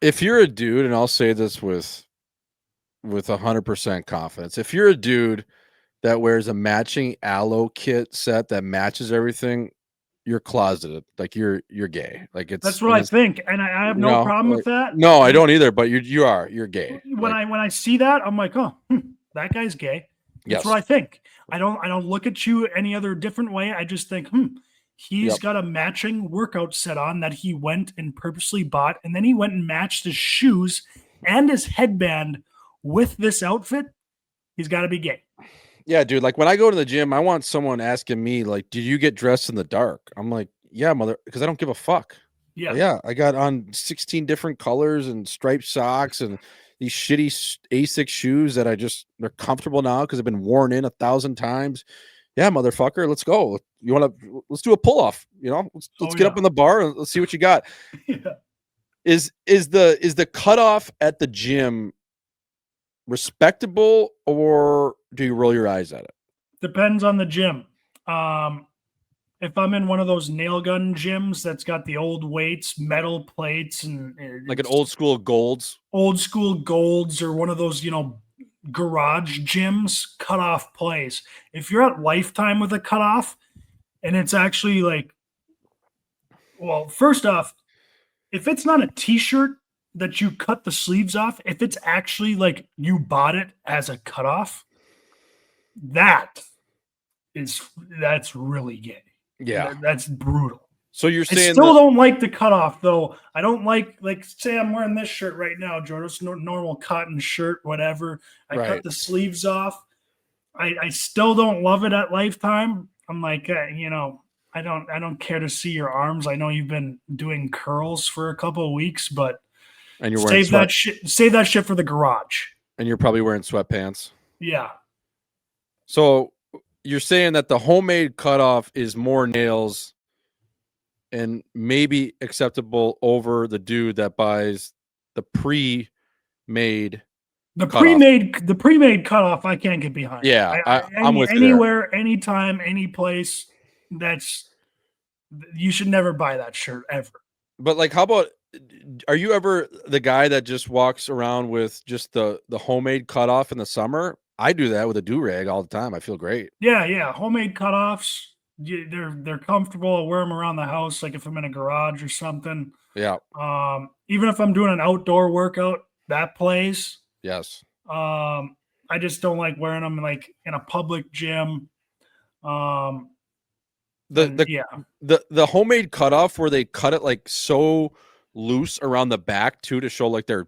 If you're a dude, and I'll say this with 100% confidence, if you're a dude that wears a matching Aloe kit set that matches everything, you're closeted. Like you're gay. Like that's what I think, and I have no problem with that. No, I don't either. But you're gay. When I see that, I'm like, oh, that guy's gay. That's what I think. I don't look at you any other different way. I just think, he's got a matching workout set on that he went and purposely bought, and then he went and matched his shoes and his headband with this outfit. He's got to be gay. Yeah, dude. Like when I go to the gym, I want someone asking me, like, "Did you get dressed in the dark?" I'm like, "Yeah, mother," because I don't give a fuck. Yeah, yeah. I got on 16 different colors and striped socks and these shitty Asics shoes that they're comfortable now because they've been worn in 1,000 times. Yeah, motherfucker, let's go. Let's do a pull off. Let's get up in the bar and let's see what you got. Yeah. Is the cutoff at the gym respectable, or do you roll your eyes at it? Depends on the gym. If I'm in one of those nail gun gyms that's got the old weights, metal plates, and like an old school golds, or one of those, garage gyms, cutoff plays. If you're at Lifetime with a cutoff and it's actually like, well, first off, if it's not a t-shirt that you cut the sleeves off, if it's actually like you bought it as a cutoff, that's really gay. Yeah, that's brutal. So you're saying I still don't like the cutoff though. I don't like say I'm wearing this shirt right now, Jordan. It's normal cotton shirt, whatever. I cut the sleeves off. I still don't love it at Lifetime. I'm like, I don't care to see your arms. I know you've been doing curls for a couple of weeks, but and you're wearing save that shit for the garage. And you're probably wearing sweatpants. Yeah. So you're saying that the homemade cutoff is more nails and maybe acceptable over the dude that buys the pre-made. The pre-made cutoff, I can't get behind. Yeah, I'm with you anywhere, anytime, any place. You should never buy that shirt ever. But like, how about? Are you ever the guy that just walks around with just the homemade cutoff in the summer? I do that with a do-rag all the time. I feel great. Yeah. Homemade cutoffs. They're comfortable. I wear them around the house, like if I'm in a garage or something. Yeah. Even if I'm doing an outdoor workout, that plays. Yes. I just don't like wearing them like in a public gym. The homemade cutoff where they cut it like so loose around the back too to show like their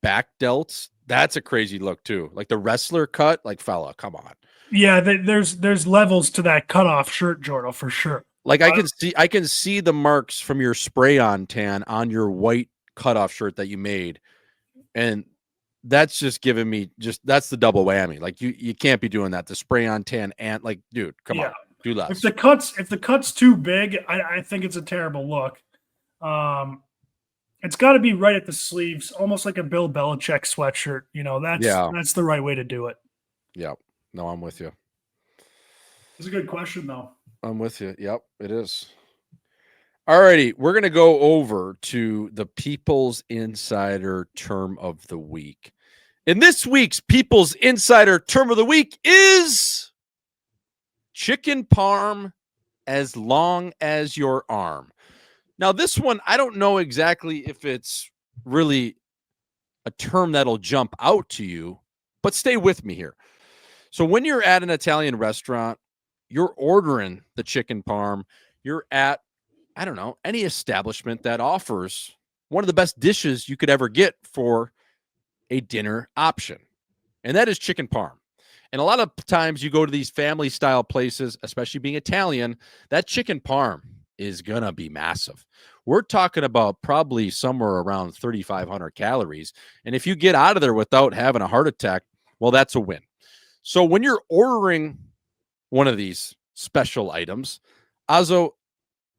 back delts. That's a crazy look too. Like the wrestler cut, like fella, come on. Yeah, there's levels to that cutoff shirt, Jordan, for sure. Like I can see the marks from your spray on tan on your white cutoff shirt that you made. And that's just giving me that's the double whammy. Like you can't be doing that. The spray on tan and like, dude, come on, do less. If the cut's too big, I think it's a terrible look. It's got to be right at the sleeves, almost like a Bill Belichick sweatshirt. That's the right way to do it. Yeah. No, I'm with you. It's a good question, though. I'm with you. Yep, it is. All righty. We're going to go over to the People's Insider Term of the Week. And this week's People's Insider Term of the Week is chicken parm as long as your arm. Now, this one, I don't know exactly if it's really a term that'll jump out to you, but stay with me here. So when you're at an Italian restaurant, you're ordering the chicken parm, you're at, I don't know, any establishment that offers one of the best dishes you could ever get for a dinner option, and that is chicken parm. And a lot of times you go to these family style places, especially being Italian, that chicken parm is going to be massive. We're talking about probably somewhere around 3,500 calories. And if you get out of there without having a heart attack, well, that's a win. So when you're ordering one of these special items, Azo,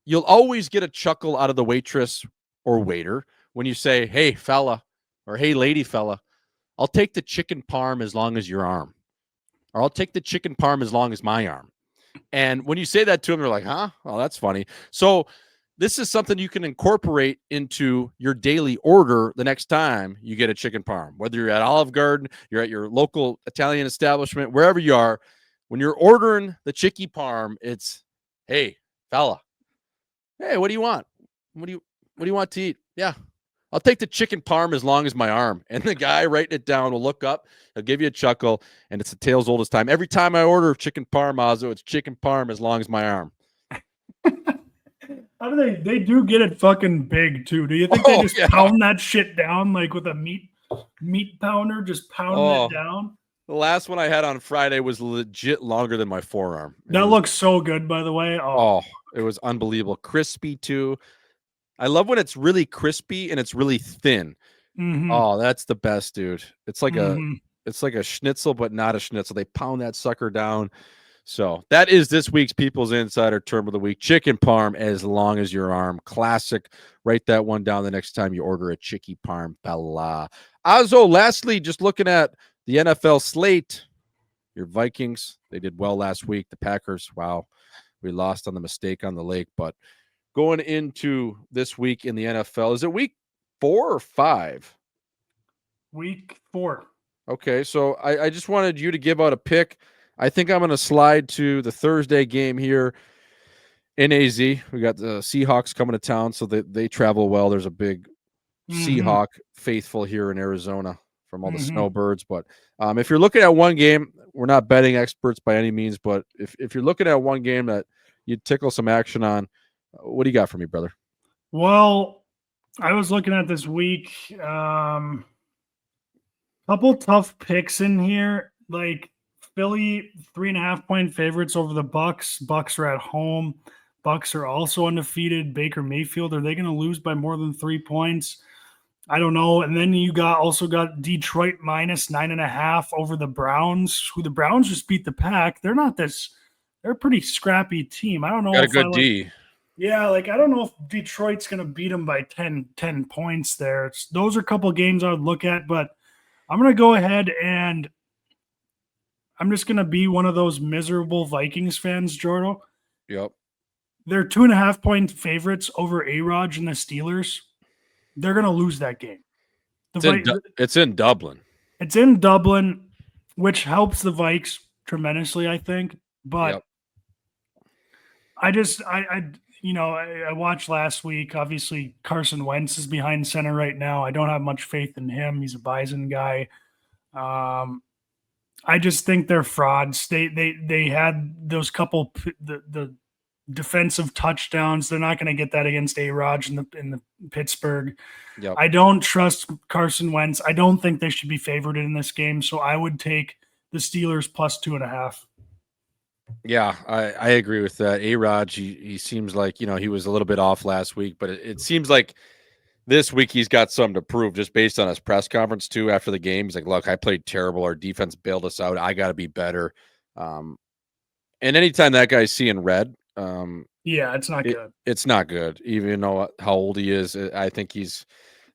you'll always get a chuckle out of the waitress or waiter when you say, hey, fella, or hey, lady fella, I'll take the chicken parm as long as your arm. Or I'll take the chicken parm as long as my arm. And when you say that to them, they're like, huh? Oh, that's funny. So this is something you can incorporate into your daily order the next time you get a chicken parm. Whether you're at Olive Garden, you're at your local Italian establishment, wherever you are, when you're ordering the chicken parm, it's, hey, fella, hey, what do you want? What do you want to eat? Yeah, I'll take the chicken parm as long as my arm. And the guy writing it down will look up, he'll give you a chuckle, and it's a tale's old as time. Every time I order chicken parm, Azo, it's chicken parm as long as my arm. How do they do get it fucking big too? Do you think they just pound that shit down like with a meat pounder, just pounding it down? The last one I had on Friday was legit longer than my forearm. That looks so good, by the way. Oh, it was unbelievable. Crispy too. I love when it's really crispy and it's really thin. Mm-hmm. Oh, that's the best, dude. It's like a schnitzel, but not a schnitzel. They pound that sucker down. So that is this week's People's Insider Term of the Week. Chicken parm as long as your arm. Classic. Write that one down the next time you order a chicken parm, fella. Azo, lastly, just looking at the NFL slate, your Vikings, they did well last week. The Packers, wow, we lost on the mistake on the lake. But going into this week in the NFL, is it week 4 or 5? Week 4. Okay, so I just wanted you to give out a pick. I think I'm going to slide to the Thursday game here in AZ. We got the Seahawks coming to town, so they travel well. There's a big Seahawk faithful here in Arizona from all the snowbirds. But if you're looking at one game, we're not betting experts by any means, but if you're looking at one game that you'd tickle some action on, what do you got for me, brother? Well, I was looking at this week. Couple tough picks in here. Like Philly, 3.5-point favorites over the Bucks. Bucks are at home. Bucks are also undefeated. Baker Mayfield, are they going to lose by more than 3 points? I don't know. And then you also got Detroit minus 9.5 over the Browns, who the Browns just beat the Pack. They're a pretty scrappy team. I don't know. Got a good D. Yeah, I don't know if Detroit's going to beat them by 10 points there. Those are a couple of games I would look at, but I'm going to go ahead and I'm just going to be one of those miserable Vikings fans, Jordo. Yep. They're 2.5-point favorites over A-Rod and the Steelers. They're going to lose that game. It's in Dublin. It's in Dublin, which helps the Vikes tremendously, I think. But I watched last week. Obviously, Carson Wentz is behind center right now. I don't have much faith in him. He's a Bison guy. I just think they're frauds. They had those couple the defensive touchdowns. They're not going to get that against A-Rod in the Pittsburgh. Yep. I don't trust Carson Wentz. I don't think they should be favored in this game, so I would take the Steelers plus 2.5. Yeah, I agree with that. A-Rod, he seems like, he was a little bit off last week, but it seems like this week he's got something to prove just based on his press conference too after the game. He's like, look, I played terrible. Our defense bailed us out. I got to be better. And anytime that guy's seeing red, yeah, it's not good. It's not good. Even though how old he is, I think he's,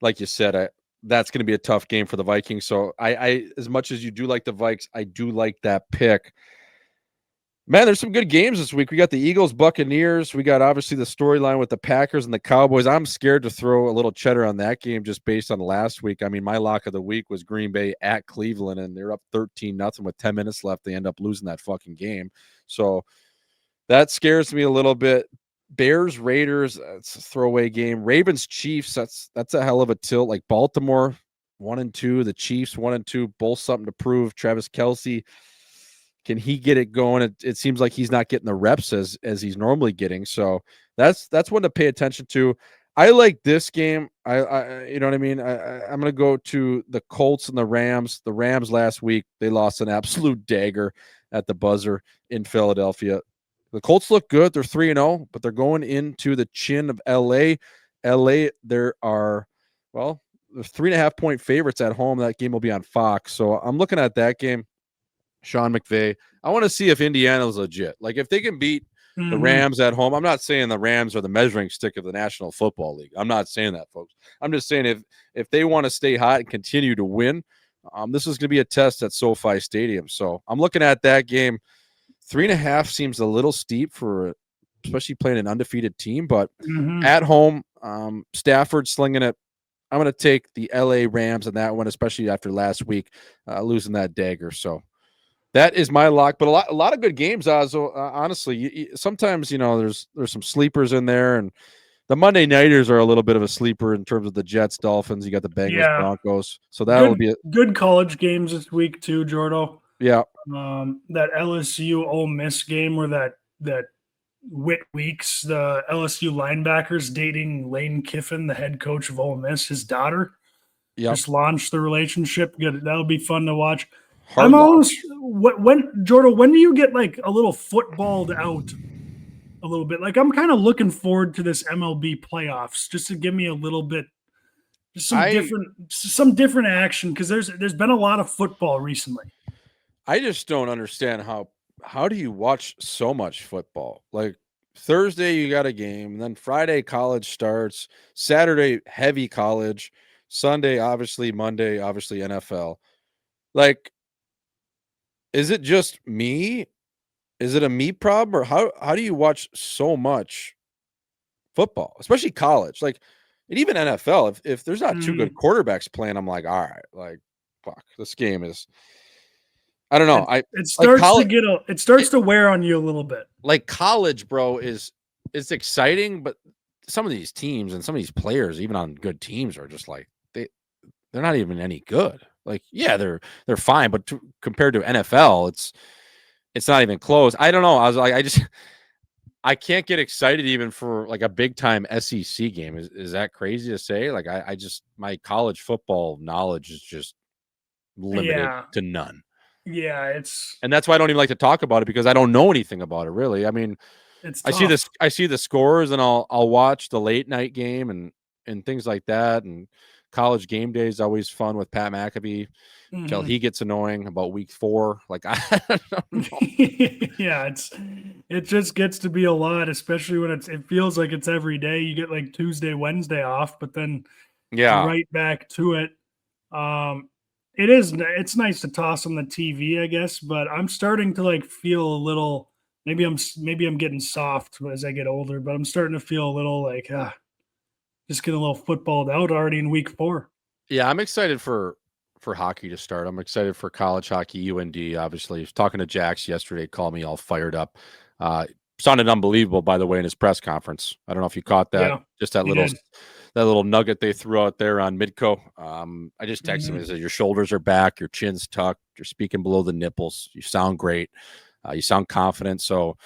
like you said, that's going to be a tough game for the Vikings. So I as much as you do like the Vikes, I do like that pick. Man, there's some good games this week. We got the Eagles, Buccaneers. We got obviously the storyline with the Packers and the Cowboys. I'm scared to throw a little cheddar on that game just based on last week. I mean, my lock of the week was Green Bay at Cleveland, and they're up 13-0 with 10 minutes left. They end up losing that fucking game. So that scares me a little bit. Bears, Raiders, it's a throwaway game. Ravens, Chiefs, that's a hell of a tilt. Like Baltimore, 1-2. The Chiefs, 1-2. Both something to prove. Travis Kelce, can he get it going? It seems like he's not getting the reps as he's normally getting. So that's one to pay attention to. I like this game. I you know what I mean? I'm going to go to the Colts and the Rams. The Rams last week, they lost an absolute dagger at the buzzer in Philadelphia. The Colts look good. They're 3-0, but they're going into the chin of LA. There are, well, the 3.5-point favorites at home. That game will be on Fox. So I'm looking at that game. Sean McVay. I want to see if Indiana's legit. Like if they can beat the Rams at home. I'm not saying the Rams are the measuring stick of the National Football League. I'm not saying that, folks. I'm just saying if they want to stay hot and continue to win, this is going to be a test at SoFi Stadium. So I'm looking at that game. 3.5 seems a little steep for especially playing an undefeated team, but at home, Stafford slinging it. I'm going to take the LA Rams on that one, especially after last week losing that dagger. So that is my lock, but a lot of good games. Honestly, sometimes there's some sleepers in there, and the Monday nighters are a little bit of a sleeper in terms of the Jets, Dolphins. You got the Bengals, Broncos, so that'll be good college games this week too, Jordo. Yeah, that LSU Ole Miss game where that Whit Weeks, the LSU linebackers dating Lane Kiffin, the head coach of Ole Miss, his daughter, just launched the relationship. That'll be fun to watch. I'm almost Jordan. When do you get like a little footballed out a little bit? Like I'm kind of looking forward to this MLB playoffs just to give me a little bit, just some different action because there's been a lot of football recently. I just don't understand how do you watch so much football? Like Thursday you got a game, and then Friday college starts, Saturday heavy college, Sunday obviously, Monday obviously NFL. Like, is it just me? Is it a me problem, or how do you watch so much football, especially college? Like, and even NFL, if there's not two good quarterbacks playing, I'm like, all right, like, fuck, this game is. I don't know. It starts to wear on you a little bit. Like college, bro, it's exciting, but some of these teams and some of these players, even on good teams, are just like they're not even any good. Like, yeah, they're fine, but compared to NFL, it's not even close. I don't know. I was like, I can't get excited even for like a big time SEC game. Is that crazy to say? Like, my college football knowledge is just limited to none. Yeah, and that's why I don't even like to talk about it because I don't know anything about it really. I mean, I see the scores and I'll watch the late night game and things like that. And college game day is always fun with Pat McAfee until he gets annoying about week 4. Like I don't know. Yeah, it just gets to be a lot, especially when it feels like it's every day. You get like Tuesday, Wednesday off, but then right back to it. It's nice to toss on the TV, I guess, but I'm starting to like feel a little. Maybe I'm getting soft as I get older, but I'm starting to feel a little like just get a little footballed out already in week 4. Yeah, I'm excited for hockey to start. I'm excited for college hockey. UND, obviously. I was talking to Jax yesterday, called me all fired up. Sounded unbelievable, by the way, in his press conference. I don't know if you caught that. Yeah, just that little nugget they threw out there on Midco. I just texted him and said, your shoulders are back, your chin's tucked, you're speaking below the nipples. You sound great. You sound confident. So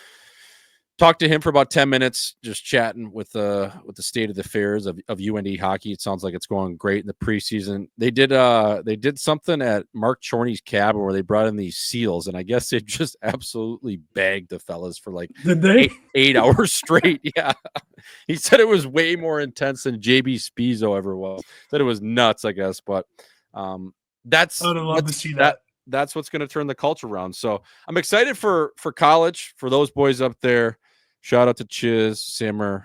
Talked to him for about 10 minutes, just chatting with the state of the affairs of UND hockey. It sounds like it's going great in the preseason. They did something at Mark Chorney's cabin where they brought in these seals, and I guess they just absolutely bagged the fellas for like Did they? eight hours straight. Yeah. He said it was way more intense than JB Spizzo ever was. Said it was nuts, I guess, but that's I'd love to see that. That's what's going to turn the culture around. So I'm excited for college, for those boys up there. Shout out to Chiz, Simmer,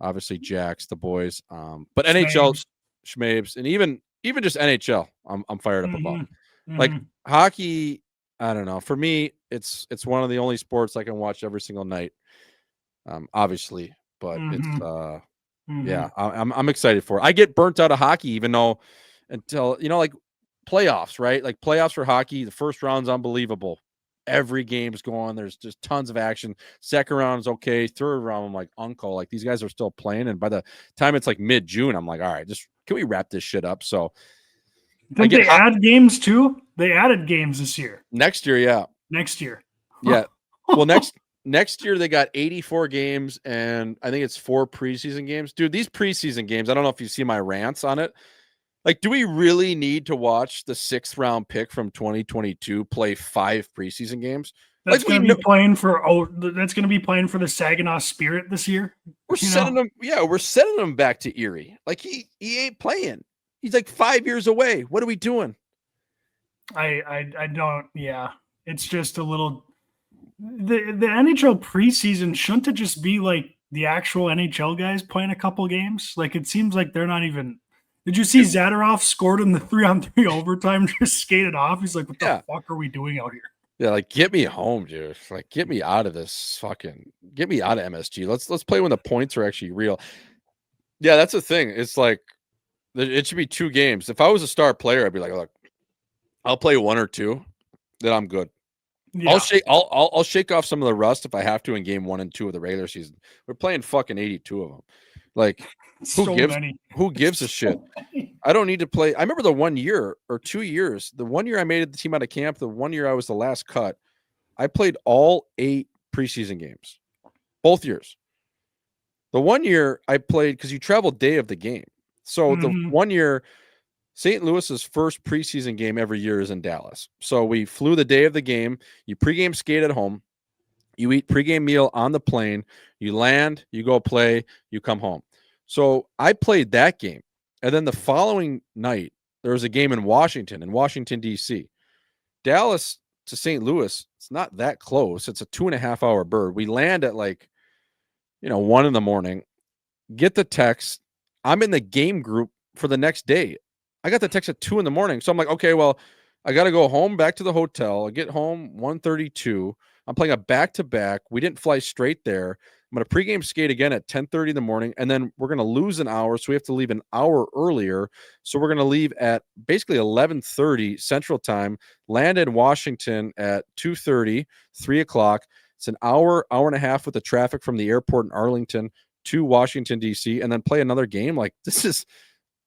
obviously Jax, the boys. But NHL, Schmabes, and even just NHL, I'm fired up about. Like hockey, I don't know. For me, it's one of the only sports I can watch every single night. Obviously, but it's yeah, I'm excited for it. I get burnt out of hockey, even though until like playoffs, right? Like playoffs for hockey, the first round's unbelievable. Every game's going. There's just tons of action. Second round is okay. Third round, I'm like, uncle, like these guys are still playing. And by the time it's like mid-June, I'm like, all right, just can we wrap this shit up? So did they add games too? They added games this year. Next year, yeah. Next year. Yeah. Well, next year they got 84 games, and I think it's 4 preseason games. Dude, these preseason games, I don't know if you see my rants on it. Like, do we really need to watch the 6th round pick from 2022 play 5 preseason games? That's going to be playing for that's going to be playing for the Saginaw Spirit this year. We're sending them back to Erie. Like he ain't playing. He's like 5 years away. What are we doing? I don't. Yeah, it's just a little. The NHL preseason shouldn't it just be like the actual NHL guys playing a couple games? Like it seems like they're not even. Did you see Zadorov scored in the 3-on-3 overtime? Just skated off. He's like, "What the fuck are we doing out here?" Yeah, like get me home, dude. Like get me out of this fucking. Get me out of MSG. Let's play when the points are actually real. Yeah, that's the thing. It's like it should be 2 games. If I was a star player, I'd be like, look, I'll play 1 or 2, then I'm good. Yeah. I'll shake off some of the rust if I have to in game 1 and 2 of the regular season. We're playing fucking 82 of them. Like who gives a shit? I don't need to play. I remember the 1 year or 2 years. The 1 year I made the team out of camp, the 1 year I was the last cut. I played all 8 preseason games. Both years. The 1 year I played because you travel day of the game. So the 1 year St. Louis's first preseason game every year is in Dallas. So we flew the day of the game. You pregame skate at home. You eat pregame meal on the plane. You land, you go play, you come home. So I played that game. And then the following night, there was a game in Washington, D.C. Dallas to St. Louis, it's not that close. It's a 2.5-hour bird. We land at 1 a.m. Get the text. I'm in the game group for the next day. I got the text at 2 a.m. So I'm like, okay, well, I got to go home, back to the hotel. I get home 1:32. I'm playing a back-to-back. We didn't fly straight there. I'm going to pregame skate again at 10:30 in the morning, and then we're going to lose an hour, so we have to leave an hour earlier. So we're going to leave at basically 11:30 Central Time, land in Washington at 2:30, 3 o'clock. It's an hour and a half with the traffic from the airport in Arlington to Washington, D.C., and then play another game. Like, this is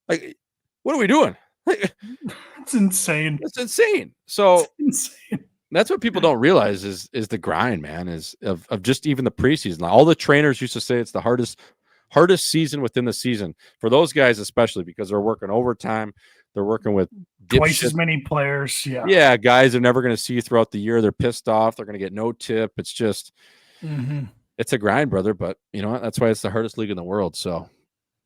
like, what are we doing? It's insane. It's insane. So it's insane. That's what people don't realize is the grind, man, is of just even the preseason. All the trainers used to say it's the hardest season within the season for those guys, especially because they're working overtime. They're working with twice as many players. Yeah. Yeah. Guys they're never going to see throughout the year. They're pissed off. They're going to get no tip. It's just, it's a grind, brother. But you know what? That's why it's the hardest league in the world. So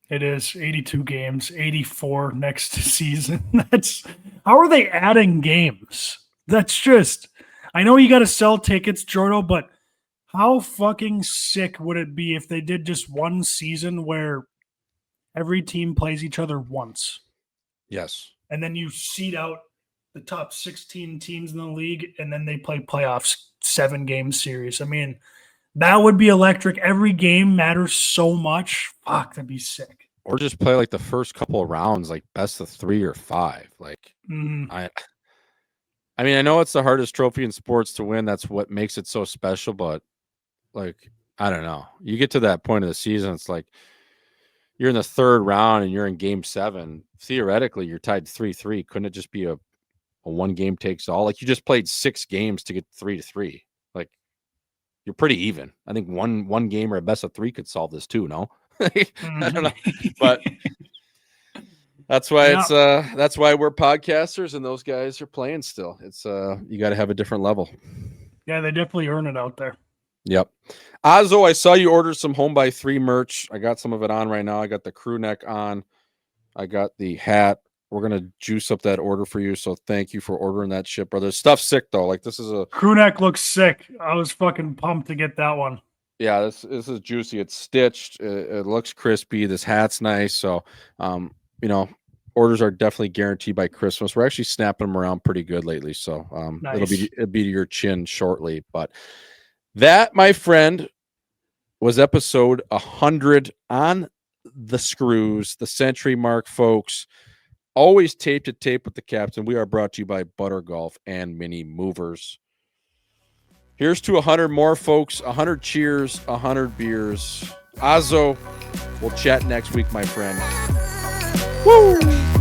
it is 82 games, 84 next season. How are they adding games? That's just, I know you got to sell tickets, Jordo, but how fucking sick would it be if they did just one season where every team plays each other once? Yes. And then you seed out the top 16 teams in the league, and then they play playoffs 7-game series. I mean, that would be electric. Every game matters so much. Fuck, that'd be sick. Or just play like the first couple of rounds, like best of 3 or 5. Like, I mean, I know it's the hardest trophy in sports to win. That's what makes it so special. But, like, I don't know. You get to that point of the season, it's like you're in the 3rd round and you're in game 7. Theoretically, you're tied 3-3. Couldn't it just be a 1 game takes all? Like, you just played 6 games to get 3-3. Like, you're pretty even. I think one game or a best of 3 could solve this too. No, I don't know, but that's why that's why we're podcasters and those guys are playing still. It's you got to have a different level. Yeah, they definitely earn it out there. Yep. Azo, I saw you order some Home by 3 merch. I got some of it on right now. I got the crew neck on. I got the hat. We're going to juice up that order for you. So thank you for ordering that shit, brother. Stuff's sick though. Like this is a crew neck looks sick. I was fucking pumped to get that one. Yeah, this is juicy. It's stitched. It looks crispy. This hat's nice. So, orders are definitely guaranteed by Christmas. We're actually snapping them around pretty good lately. So, nice. it'll be to your chin shortly. But that, my friend, was episode 100 on the screws, the century mark, folks. Always tape to tape with the captain. We are brought to you by Butter Golf and Mini Movers. Here's to 100 more, folks. 100 cheers, 100 beers. Azo, we'll chat next week, my friend. Woo!